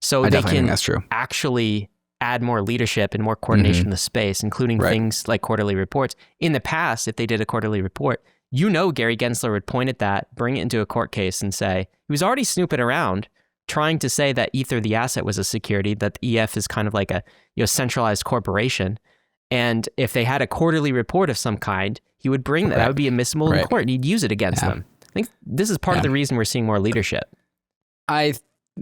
So they can actually add more leadership and more coordination in the space, including things like quarterly reports. In the past, if they did a quarterly report, Gary Gensler would point at that, bring it into a court case and say, he was already snooping around trying to say that Ether, the asset, was a security, that the EF is kind of like a centralized corporation. And if they had a quarterly report of some kind, he would bring that. That would be admissible in court, and he'd use it against them. I think this is part of the reason we're seeing more leadership. I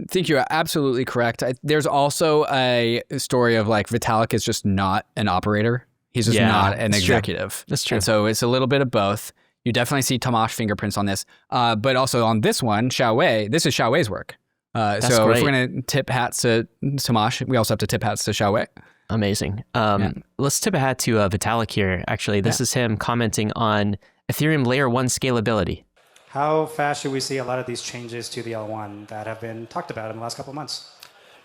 think you're absolutely correct. There's also a story of like Vitalik is just not an operator. He's just not an executive. That's true. And so it's a little bit of both. You definitely see Tomasz fingerprints on this. But also on this one, Xiaowei, this is Xiaowei's work. So great. if we're going to tip hats to Tomasz, we also have to tip hats to Xiaowei. Amazing. Let's tip a hat to Vitalik here. Actually, this is him commenting on Ethereum Layer 1 scalability. How fast should we see a lot of these changes to the L1 that have been talked about in the last couple of months?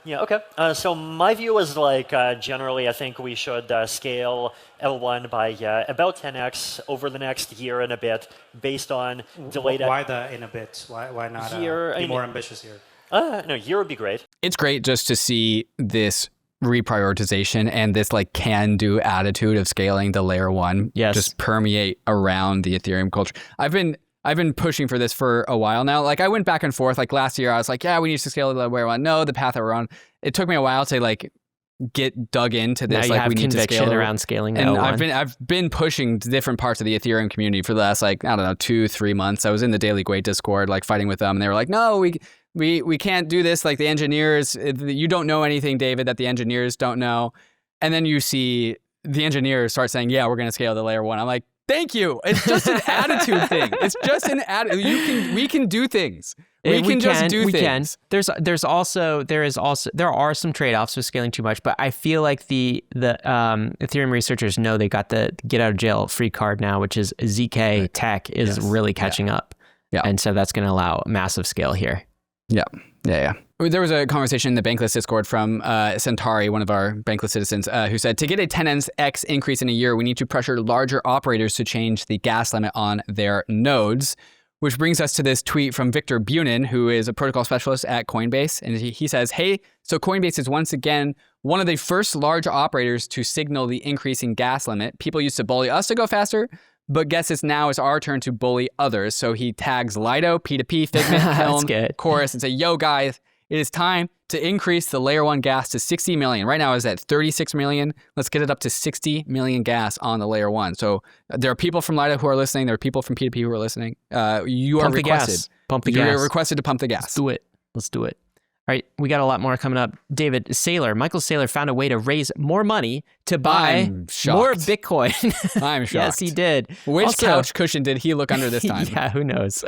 Yeah, okay. So my view is like generally I think we should scale L1 by about 10x over the next year and a bit based on delayed... Why the in a bit? Why not be more ambitious here? No, year would be great. It's great just to see this reprioritization and this like can-do attitude of scaling the layer 1 just permeate around the Ethereum culture. I've been pushing for this for a while now. Like I went back and forth. Like last year, I was like, yeah, we need to scale the layer 1. No, the path that we're on. It took me a while to like get dug into this. Now you like have we need to scale around scaling. And L1. I've been pushing different parts of the Ethereum community for the last like I don't know 2-3 months. I was in the Daily Gwei Discord like fighting with them, and they were like, no, we can't do this. Like the engineers, you don't know anything, David, that the engineers don't know. And then you see the engineers start saying, yeah, we're going to scale the layer 1. I'm like, thank you. It's just an attitude thing. It's just an attitude. We can do things. We can just do things. There are some trade-offs with scaling too much, but I feel like the Ethereum researchers know they got the get out of jail free card now, which is ZK Tech is really catching up. Yeah. And so that's going to allow massive scale here. Yeah. There was a conversation in the Bankless Discord from Centauri, one of our Bankless citizens, who said, to get a 10x increase in a year, we need to pressure larger operators to change the gas limit on their nodes. Which brings us to this tweet from Victor Bunin, who is a protocol specialist at Coinbase. And he says, hey, so Coinbase is once again one of the first large operators to signal the increasing gas limit. People used to bully us to go faster, but guess it's now it's our turn to bully others. So he tags Lido, P2P, Figment, Helm, Chorus, and say, yo, guys, it is time to increase the layer 1 gas to 60 million. Right now it's at 36 million. Let's get it up to 60 million gas on the layer 1. So there are people from Lido who are listening. There are people from P2P who are listening. You are requested. Pump the gas. You're requested to pump the gas. Let's do it. All right, we got a lot more coming up. Michael Saylor found a way to raise more money to buy more Bitcoin. I'm shocked. Yes, he did. Which couch cushion did he look under this time? Yeah, who knows?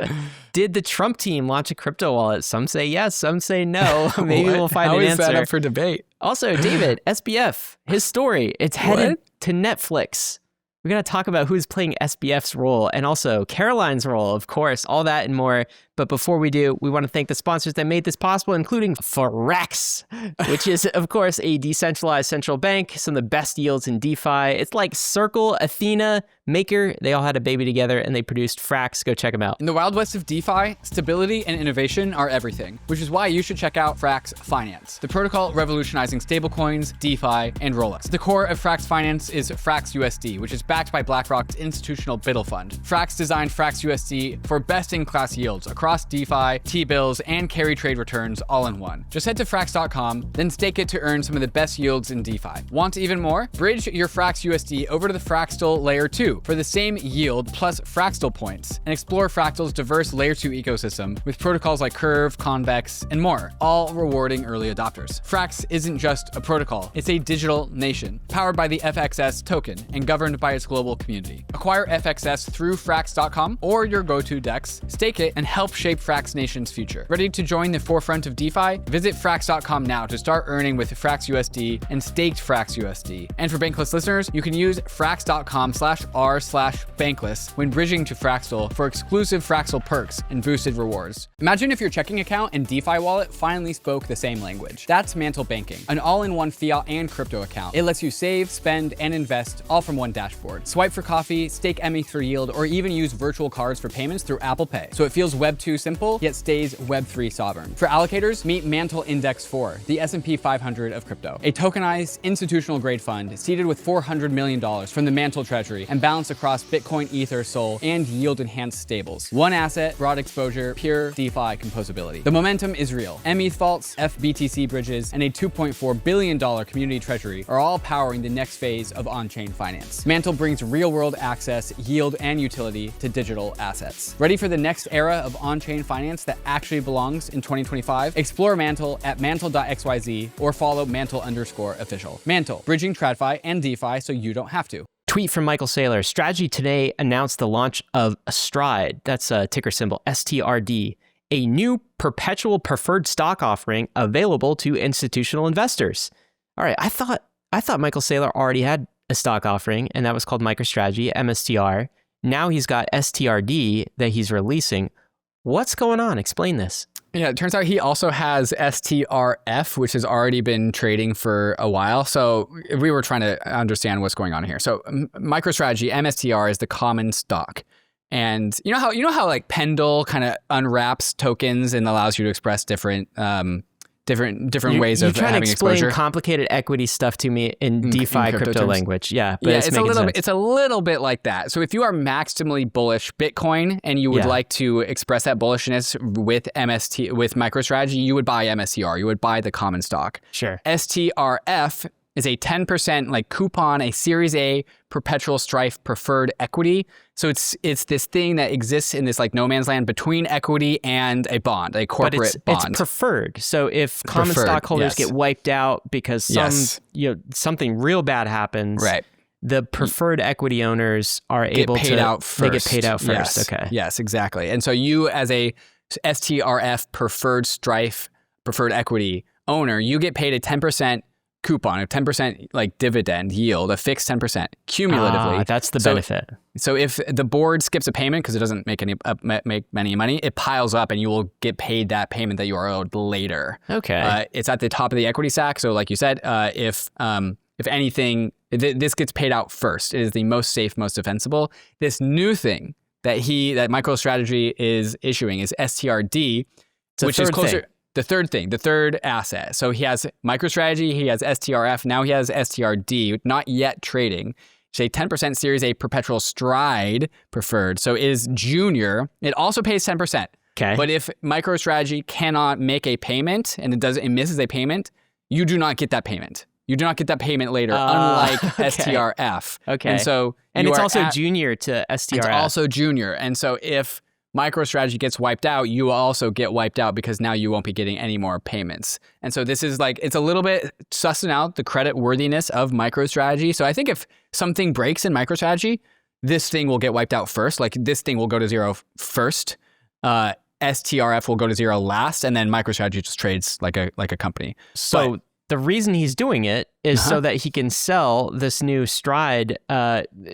Did the Trump team launch a crypto wallet? Some say yes, some say no. Maybe we'll find an answer. How is that up for debate? Also, David, SBF, his story, it's headed to Netflix. We're going to talk about who's playing SBF's role and also Caroline's role, of course, all that and more. But before we do, we want to thank the sponsors that made this possible, including FRAX, which is, of course, a decentralized central bank, some of the best yields in DeFi. It's like Circle, Athena, Maker. They all had a baby together and they produced FRAX. Go check them out. In the Wild West of DeFi, stability and innovation are everything, which is why you should check out FRAX Finance, the protocol revolutionizing stablecoins, DeFi, and rollups. The core of FRAX Finance is FRAX USD, which is backed by BlackRock's institutional BUIDL fund. FRAX designed FRAX USD for best-in-class yields across DeFi, T-bills, and carry trade returns all in one. Just head to frax.com, then stake it to earn some of the best yields in DeFi. Want even more? Bridge your FRAX USD over to the Fractal Layer 2 for the same yield plus Fractal points, and explore Fractal's diverse Layer 2 ecosystem with protocols like Curve, Convex, and more, all rewarding early adopters. FRAX isn't just a protocol, it's a digital nation, powered by the FXS token and governed by its global community. Acquire FXS through frax.com or your go-to DEX, stake it, and help shape Frax Nation's future. Ready to join the forefront of DeFi? Visit frax.com now to start earning with FRAX USD and staked FRAX USD. And for Bankless listeners, you can use frax.com/r/Bankless when bridging to Fractal for exclusive Fractal perks and boosted rewards. Imagine if your checking account and DeFi wallet finally spoke the same language. That's Mantle Banking, an all-in-one fiat and crypto account. It lets you save, spend, and invest all from one dashboard. Swipe for coffee, stake METH for yield, or even use virtual cards for payments through Apple Pay. So it feels Web 2 simple, yet stays Web 3 sovereign. For allocators, meet Mantle Index 4, the S&P 500 of crypto. A tokenized, institutional-grade fund seeded with $400 million from the Mantle Treasury and backed balanced across Bitcoin, Ether, Sol, and yield-enhanced stables. One asset, broad exposure, pure DeFi composability. The momentum is real. METH vaults, FBTC bridges, and a $2.4 billion community treasury are all powering the next phase of on-chain finance. MANTLE brings real-world access, yield, and utility to digital assets. Ready for the next era of on-chain finance that actually belongs in 2025? Explore MANTLE at mantle.xyz or follow mantle_official. MANTLE, bridging TradFi and DeFi so you don't have to. Tweet from Michael Saylor. Strategy today announced the launch of Stride, that's a ticker symbol, STRD, a new perpetual preferred stock offering available to institutional investors. All right, I thought Michael Saylor already had a stock offering, and that was called MicroStrategy, MSTR. Now he's got STRD that he's releasing. What's going on? Explain this. Yeah, it turns out he also has STRF, which has already been trading for a while. So we were trying to understand what's going on here. So MicroStrategy, MSTR, is the common stock. And you know how like Pendle kind of unwraps tokens and allows you to express different ways of having exposure. You're trying to explain complicated equity stuff to me in DeFi crypto language. Yeah, but it's a little bit like that. So if you are maximally bullish Bitcoin and you would like to express that bullishness with MicroStrategy, you would buy MSTR. You would buy the common stock. Sure. STRF is a 10% like coupon, a Series A perpetual strife preferred equity. So it's this thing that exists in this like no man's land between equity and a bond, a corporate bond. It's preferred. So if common stockholders get wiped out because something real bad happens, right, the preferred equity owners are able to They get paid out first. Yes. Okay. Yes, exactly. And so you as a STRF preferred strife preferred equity owner, you get paid a 10% coupon, a 10% like dividend yield, a fixed 10% cumulatively. That's the benefit. So if the board skips a payment because it doesn't make any money, it piles up and you will get paid that payment that you are owed later. Okay. It's at the top of the equity stack. So like you said, if anything, this gets paid out first. It is the most safe, most defensible. This new thing that MicroStrategy is issuing is STRD, which is closer. The third asset. So he has MicroStrategy, he has STRF, now he has STRD, not yet trading. It's a 10% Series A perpetual Stride preferred. So it is junior. It also pays 10%. Okay. But if MicroStrategy cannot make a payment and it misses a payment, you do not get that payment. You do not get that payment later, unlike STRF. Okay. And it's also junior to STRF. It's also junior. And so if MicroStrategy gets wiped out, you will also get wiped out because now you won't be getting any more payments. And so this is like, it's a little bit sussing out the credit worthiness of MicroStrategy. So I think if something breaks in MicroStrategy, this thing will get wiped out first. Like this thing will go to zero first. STRF will go to zero last, and then MicroStrategy just trades like a company. So the reason he's doing it is so that he can sell this new Stride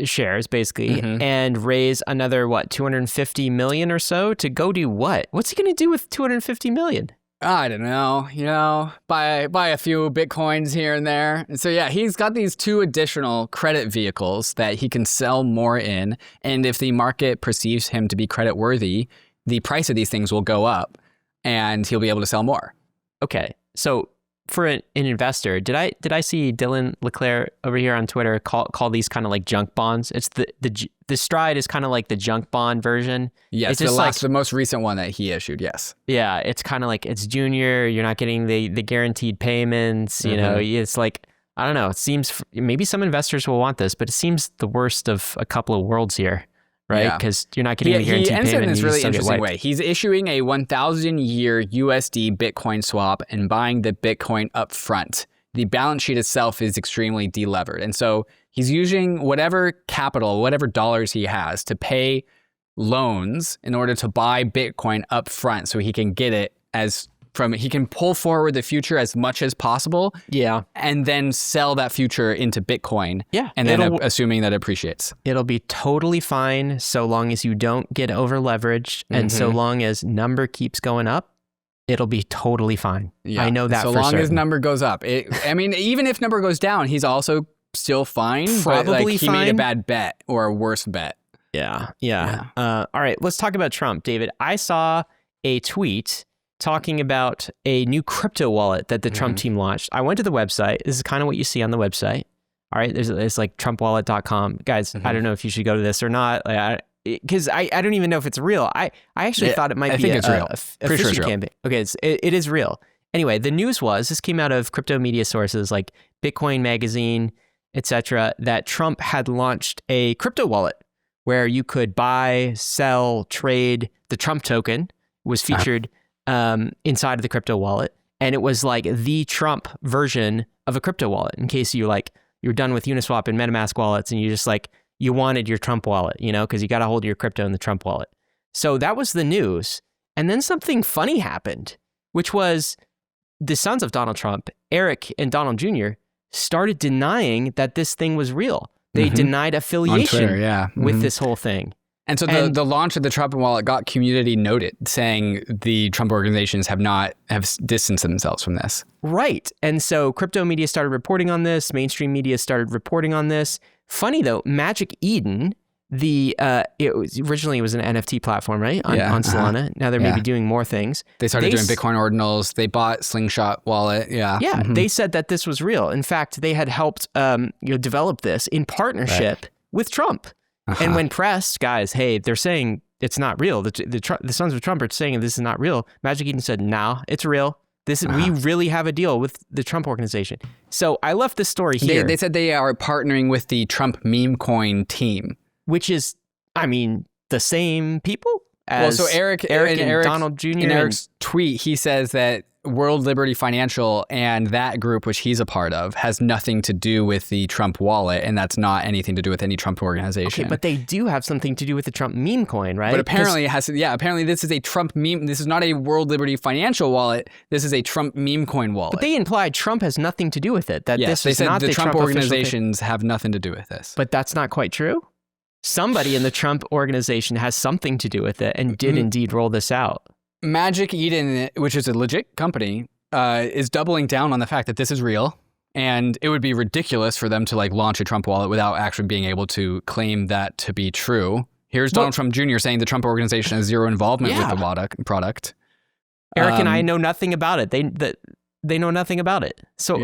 shares, basically, and raise another, 250 million or so to go do what? What's he going to do with 250 million? I don't know, buy a few Bitcoins here and there. And so yeah, he's got these two additional credit vehicles that he can sell more in. And if the market perceives him to be credit worthy, the price of these things will go up and he'll be able to sell more. Okay, so for an investor, did I see Dylan Leclerc over here on Twitter call these kind of like junk bonds? It's the Stride is kind of like the junk bond version. Yes, it's the most recent one that he issued. Yes. Yeah, it's kind of like it's junior. You're not getting the guaranteed payments. You know, it's like, I don't know. It seems maybe some investors will want this, but it seems the worst of a couple of worlds here. Right, because you're not getting the guaranteed payment. He ends it in this really interesting interesting way. He's issuing a 1,000-year USD Bitcoin swap and buying the Bitcoin up front. The balance sheet itself is extremely delevered. And so he's using whatever capital, whatever dollars he has to pay loans in order to buy Bitcoin up front so he can get it he can pull forward the future as much as possible. Yeah. And then sell that future into Bitcoin. Yeah. And then assuming that it appreciates. It'll be totally fine so long as you don't get over leveraged and so long as number keeps going up, it'll be totally fine. Yeah. I know that for certain. So long as number goes up. Even if number goes down, he's also still fine. Probably he made a bad bet or a worse bet. Yeah. All right, let's talk about Trump, David. I saw a tweet talking about a new crypto wallet that the Trump team launched. I went to the website. This is kind of what you see on the website. All right, there's like TrumpWallet.com. Guys, I don't know if you should go to this or not. Because I don't even know if it's real. I actually thought it might be it's real. a Pretty sure phishing it's real. campaign. Okay, it is real. Anyway, the news was, this came out of crypto media sources like Bitcoin Magazine, etc., that Trump had launched a crypto wallet where you could buy, sell, trade. The Trump token was featured inside of the crypto wallet. And it was like the Trump version of a crypto wallet, in case you're done with Uniswap and MetaMask wallets and you just like, you wanted your Trump wallet, because you got to hold your crypto in the Trump wallet. So that was the news. And then something funny happened, which was the sons of Donald Trump, Eric and Donald Jr., started denying that this thing was real. They denied affiliation on Twitter, with this whole thing. And so the launch of the Trump wallet got community noted, saying the Trump organizations have distanced themselves from this. Right. And so crypto media started reporting on this. Mainstream media started reporting on this. Funny though, Magic Eden, originally it was an NFT platform, right? On Solana. Now they're maybe doing more things. They started doing Bitcoin ordinals. They bought Slingshot Wallet. Yeah. Yeah. They said that this was real. In fact, they had helped develop this in partnership with Trump. And when pressed, guys, hey, they're saying it's not real. The sons of Trump are saying this is not real. Magic Eden said, no, it's real. We really have a deal with the Trump organization. So I left this story here. They said they are partnering with the Trump meme coin team. Which is, the same people as Eric and Donald Jr. In Eric's tweet, he says that World Liberty Financial and that group, which he's a part of, has nothing to do with the Trump wallet, and that's not anything to do with any Trump organization. Okay, but they do have something to do with the Trump meme coin, right? But apparently it has to, apparently this is a Trump meme. This is not a World Liberty Financial wallet. This is a Trump meme coin wallet. But they implied Trump has nothing to do with it. That this they is said not the Trump organizations thing. have nothing to do with this. But that's not quite true. Somebody in the Trump organization has something to do with it and did indeed roll this out. Magic Eden, which is a legit company, is doubling down on the fact that this is real, and it would be ridiculous for them to launch a Trump wallet without actually being able to claim that to be true. Here's Donald Trump Jr. saying the Trump organization has zero involvement with the product. Eric and I know nothing about it. They know nothing about it. So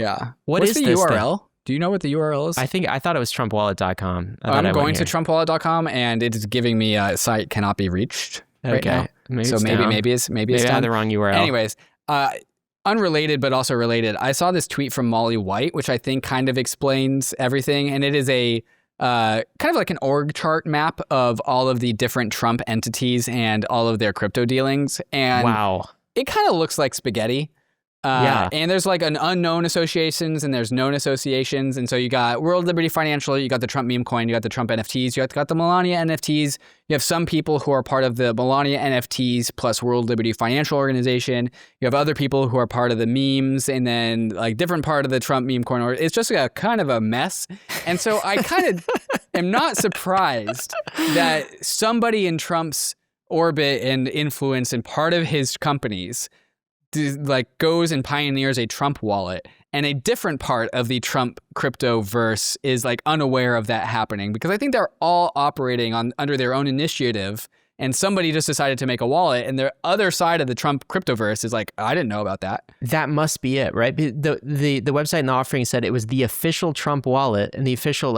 what's the this URL? thing? Do you know what the URL is? I thought it was TrumpWallet.com. I'm going to TrumpWallet.com and it's giving me a site cannot be reached right now. Maybe so it's maybe down. maybe it's maybe I had the wrong URL. Anyways, unrelated but also related. I saw this tweet from Molly White, which I think kind of explains everything, and it is a kind of like an org chart map of all of the different Trump entities and all of their crypto dealings. And it kind of looks like spaghetti. And there's an unknown associations and there's known associations. And so you got World Liberty Financial, you got the Trump meme coin, you got the Trump NFTs, you got the Melania NFTs. You have some people who are part of the Melania NFTs plus World Liberty Financial organization. You have other people who are part of the memes and then different part of the Trump meme coin. It's just a kind of a mess. And so I kind of am not surprised that somebody in Trump's orbit and influence and part of his companies goes and pioneers a Trump wallet, and a different part of the Trump crypto verse is unaware of that happening, because I think they're all operating under their own initiative, and somebody just decided to make a wallet, and the other side of the Trump cryptoverse is I didn't know about that. That must be it, right? The website in the offering said it was the official Trump wallet and the official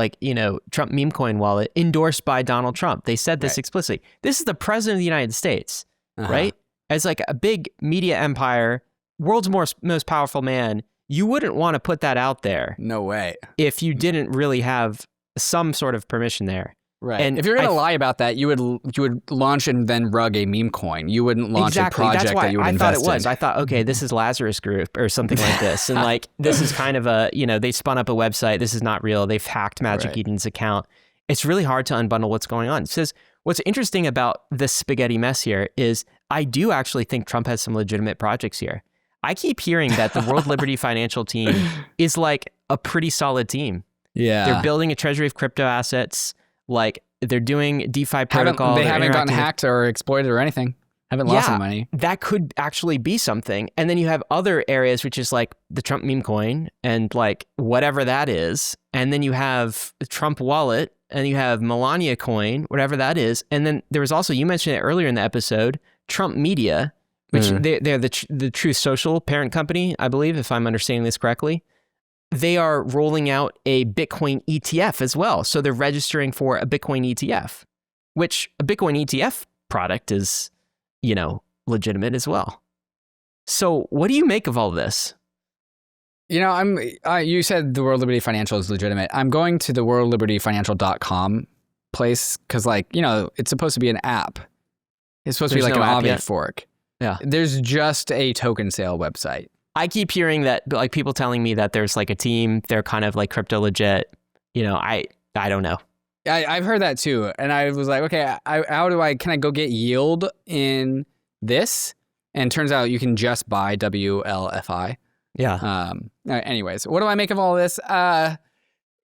Trump meme coin wallet endorsed by Donald Trump. They said this explicitly. This is the president of the United States, right? As a big media empire, world's most powerful man, you wouldn't want to put that out there. No way. If you didn't really have some sort of permission there. Right. And if you're going to lie about that, you would launch and then rug a meme coin. You wouldn't launch a project that you would invest in. I thought it was. I thought, okay, this is Lazarus Group or something like this. And this is kind of they spun up a website. This is not real. They've hacked Magic Eden's account. It's really hard to unbundle what's going on. It says, what's interesting about this spaghetti mess here is I do actually think Trump has some legitimate projects here. I keep hearing that the World Liberty Financial team is a pretty solid team. Yeah. They're building a treasury of crypto assets. They're doing DeFi protocol. They haven't gotten hacked or exploited or anything. Haven't lost any money. That could actually be something. And then you have other areas, which is the Trump meme coin and whatever that is. And then you have the Trump wallet and you have Melania coin, whatever that is. And then there was also, you mentioned it earlier in the episode, Trump Media, which they're the Truth Social parent company, I believe, if I'm understanding this correctly. they are rolling out a Bitcoin ETF as well. So they're registering for a Bitcoin ETF, which a Bitcoin ETF product is, legitimate as well. So what do you make of all this? You said the World Liberty Financial is legitimate. I'm going to the worldlibertyfinancial.com place because, it's supposed to be an app. It's supposed to be like an Aave fork. Yeah. There's just a token sale website. I keep hearing that, people telling me that there's like a team, they're kind of like crypto legit. I don't know. I've heard that too. And I was like, okay, can I go get yield in this? And it turns out you can just buy WLFI. Yeah. Anyways, what do I make of all this?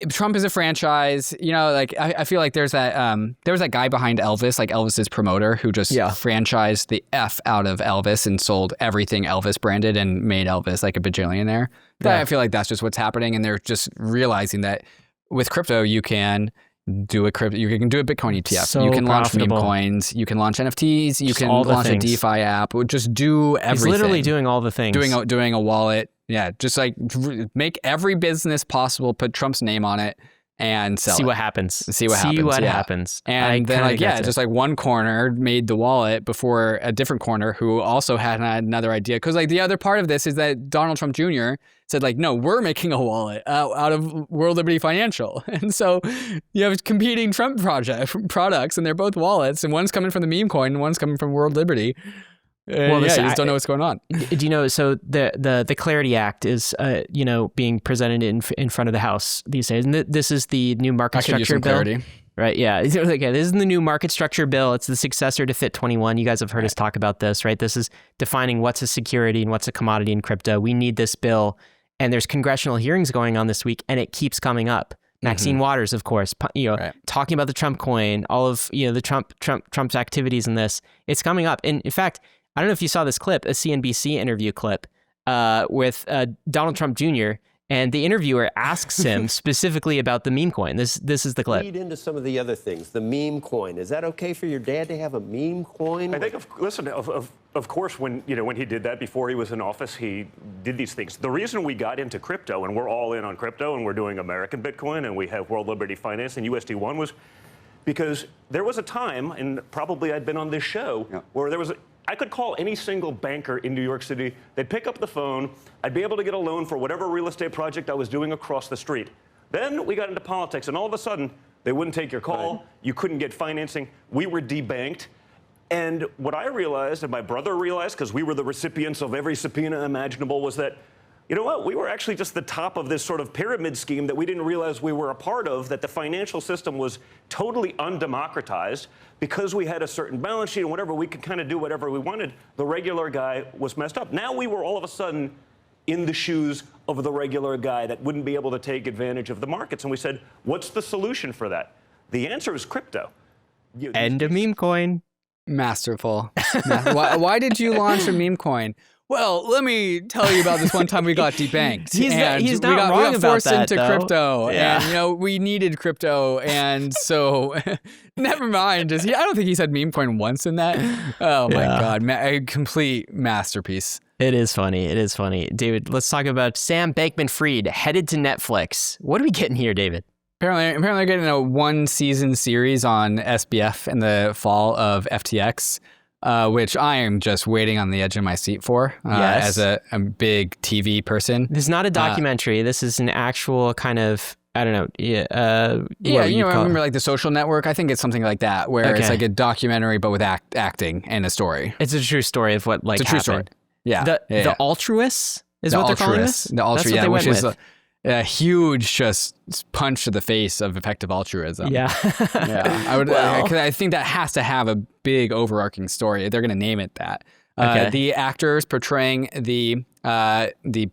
Trump is a franchise. I feel like there was that guy behind Elvis, like Elvis's promoter, who just franchised the F out of Elvis and sold everything Elvis branded and made Elvis like a bajillionaire. I feel like that's just what's happening, and they're just realizing that with crypto you can do a Bitcoin ETF. So you can profitable. launch meme coins. You can launch NFTs. You Just can all the launch a things. DeFi app. Just do everything. He's literally doing all the things. Doing a wallet. Yeah, just like make every business possible, put Trump's name on it, and sell See it. what happens. See what happens. And then just like one corner made the wallet before a different corner who also had another idea. Because the other part of this is that Donald Trump Jr. said no, we're making a wallet out of World Liberty Financial. And so you have competing Trump products, and they're both wallets, and one's coming from the meme coin and one's coming from World Liberty. You just don't know what's going on. Do you know? So the Clarity Act is being presented in front of the House these days, and this is the new market structure bill. Clarity. Right? Yeah. Okay. This is the new market structure bill. It's the successor to FIT 21. You guys have heard us talk about this, right? This is defining what's a security and what's a commodity in crypto. We need this bill, and there's congressional hearings going on this week, and it keeps coming up. Maxine Waters, of course, talking about the Trump coin, all of the Trump's activities in this. It's coming up, and in fact, I don't know if you saw this clip, a CNBC interview clip with Donald Trump Jr., and the interviewer asks him specifically about the meme coin. This is the clip. Lead into some of the other things. The meme coin. Is that okay for your dad to have a meme coin? I think, of course, when he did that before he was in office, he did these things. The reason we got into crypto, and we're all in on crypto, and we're doing American Bitcoin, and we have World Liberty Finance and USD1 was because there was a time, and probably I'd been on this show, where there was I could call any single banker in New York City. They'd pick up the phone. I'd be able to get a loan for whatever real estate project I was doing across the street. Then we got into politics, and all of a sudden, they wouldn't take your call. Right. You couldn't get financing. We were debanked. And what I realized, and my brother realized, because we were the recipients of every subpoena imaginable, was that, you know what, we were actually just the top of this sort of pyramid scheme that we didn't realize we were a part of, that the financial system was totally undemocratized. Because we had a certain balance sheet and whatever, we could kind of do whatever we wanted. The regular guy was messed up. Now we were all of a sudden in the shoes of the regular guy that wouldn't be able to take advantage of the markets. And we said, what's the solution for that? The answer is crypto. And a meme coin. Masterful. Why did you launch a meme coin? Well, let me tell you about this one time we got debanked. He's not we wrong got about forced that, into though. crypto, Yeah. and we needed crypto, and so never mind. I don't think he said meme coin once in that. Oh my God, a complete masterpiece. It is funny. It is funny, David. Let's talk about Sam Bankman-Fried headed to Netflix. What are we getting here, David? Apparently they're getting a 1-season series on SBF in the fall of FTX. Which I am just waiting on the edge of my seat for as a big TV person. This is not a documentary. This is an actual kind of, I don't know. I remember like The Social Network. I think it's something like that, where it's like a documentary, but with acting and a story. It's a true story of what it's a true story. happened. Yeah. The altruists is what they're calling this? The altruist, That's what they which went is with. a huge just punch to the face of effective altruism. Yeah. I would. Cause I think that has to have a big overarching story. They're going to name it that. The actors portraying the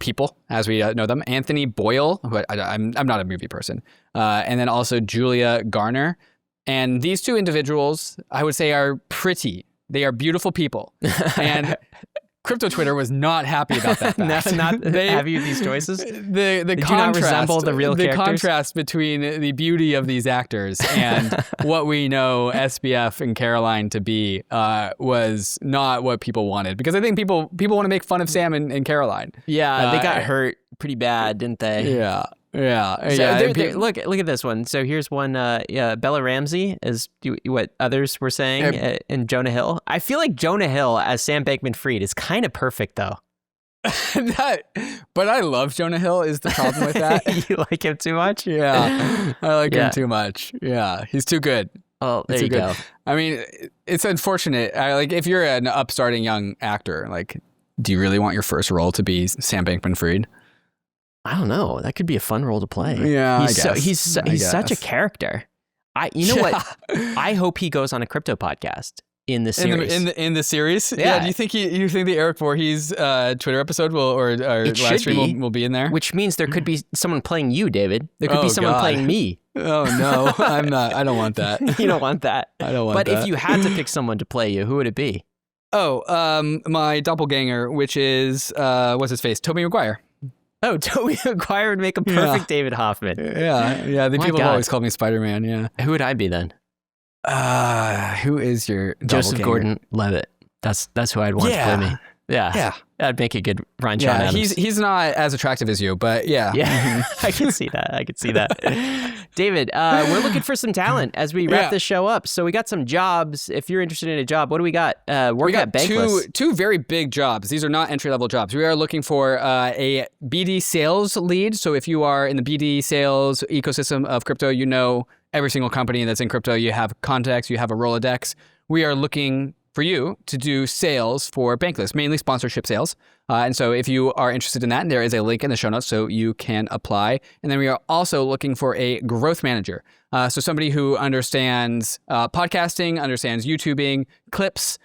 people as we know them: Anthony Boyle, who I'm not a movie person, and then also Julia Garner. And these two individuals, I would say, are pretty. They are beautiful people, and crypto Twitter was not happy about that fact. not have you these choices? The Did contrast, you not resemble the real characters? contrast between the beauty of these actors and what we know SBF and Caroline to be was not what people wanted. Because I think people want to make fun of Sam and Caroline. Yeah, they got hurt pretty bad, didn't they? Yeah. So look at this one. So here's one. Bella Ramsey is what others were saying, and Jonah Hill. I feel like Jonah Hill as Sam Bankman-Fried is kind of perfect, though. But I love Jonah Hill. Is the problem with that? You like him too much? Yeah, I like him too much. Yeah, he's too good. Oh, there you go. I mean, it's unfortunate. Like, if you're an upstarting young actor, like, do you really want your first role to be Sam Bankman-Fried? I don't know. That could be a fun role to play. Yeah, he's such a character. What? I hope he goes on a crypto podcast in the series. In the series? Yeah. Do you think the Eric Voorhees Twitter episode or live stream will be in there? Which means there could be someone playing you, David. There could be someone playing me. Oh no, I'm not. I don't want that. You don't want that. I don't want that. But if you had to pick someone to play you, who would it be? Oh, my doppelganger, which is what's his face, Tobey Maguire. Oh, Tobey Maguire would make a perfect David Hoffman. Yeah. The people have always called me Spider-Man. Yeah. Who would I be then? Who is your Joseph Gordon-Levitt? That's who I'd want to play me. Yeah. That'd make a good Ryan Sean Adams. He's not as attractive as you, but yeah. Yeah, I can see that. David, we're looking for some talent as we wrap this show up. So we got some jobs. If you're interested in a job, what do we got? We got Bankless. two very big jobs. These are not entry-level jobs. We are looking for a BD sales lead. So if you are in the BD sales ecosystem of crypto, you know every single company that's in crypto. You have contacts, you have a Rolodex. We are looking for you to do sales for Bankless, mainly sponsorship sales. And so if you are interested in that, there is a link in the show notes so you can apply. And then we are also looking for a growth manager. So somebody who understands podcasting, understands YouTubing, clips,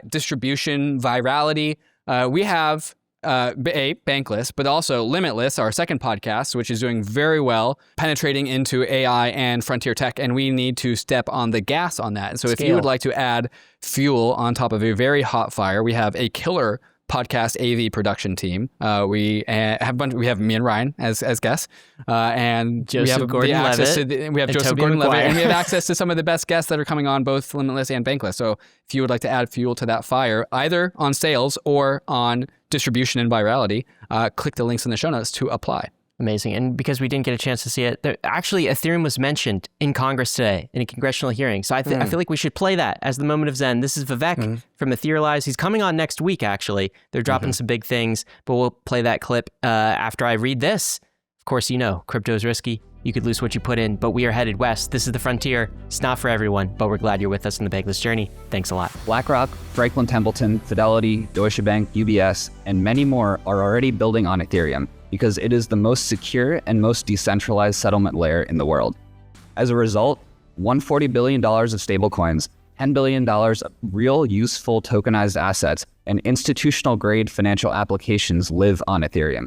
distribution, virality. We have Bankless, but also Limitless, our second podcast, which is doing very well, penetrating into AI and frontier tech, and we need to step on the gas on that. And so if you would like to add fuel on top of a very hot fire, we have a killer podcast AV production team. We have me and Ryan as guests, and Joseph Gordon-Levitt. We have Joseph Gordon-Levitt, and we have access to some of the best guests that are coming on both Limitless and Bankless. So if you would like to add fuel to that fire, either on sales or on distribution and virality, click the links in the show notes to apply. Amazing. And because we didn't get a chance to see it, actually Ethereum was mentioned in Congress today in a congressional hearing. So I feel like we should play that as the moment of Zen. This is Vivek from Etherealize. He's coming on next week, actually. They're dropping some big things, but we'll play that clip after I read this. Of course, you know, crypto is risky. You could lose what you put in, but we are headed west. This is the frontier. It's not for everyone, but we're glad you're with us on the Bankless journey. Thanks a lot. BlackRock, Franklin Templeton, Fidelity, Deutsche Bank, UBS, and many more are already building on Ethereum because it is the most secure and most decentralized settlement layer in the world. As a result, $140 billion of stablecoins, $10 billion of real useful tokenized assets, and institutional grade financial applications live on Ethereum.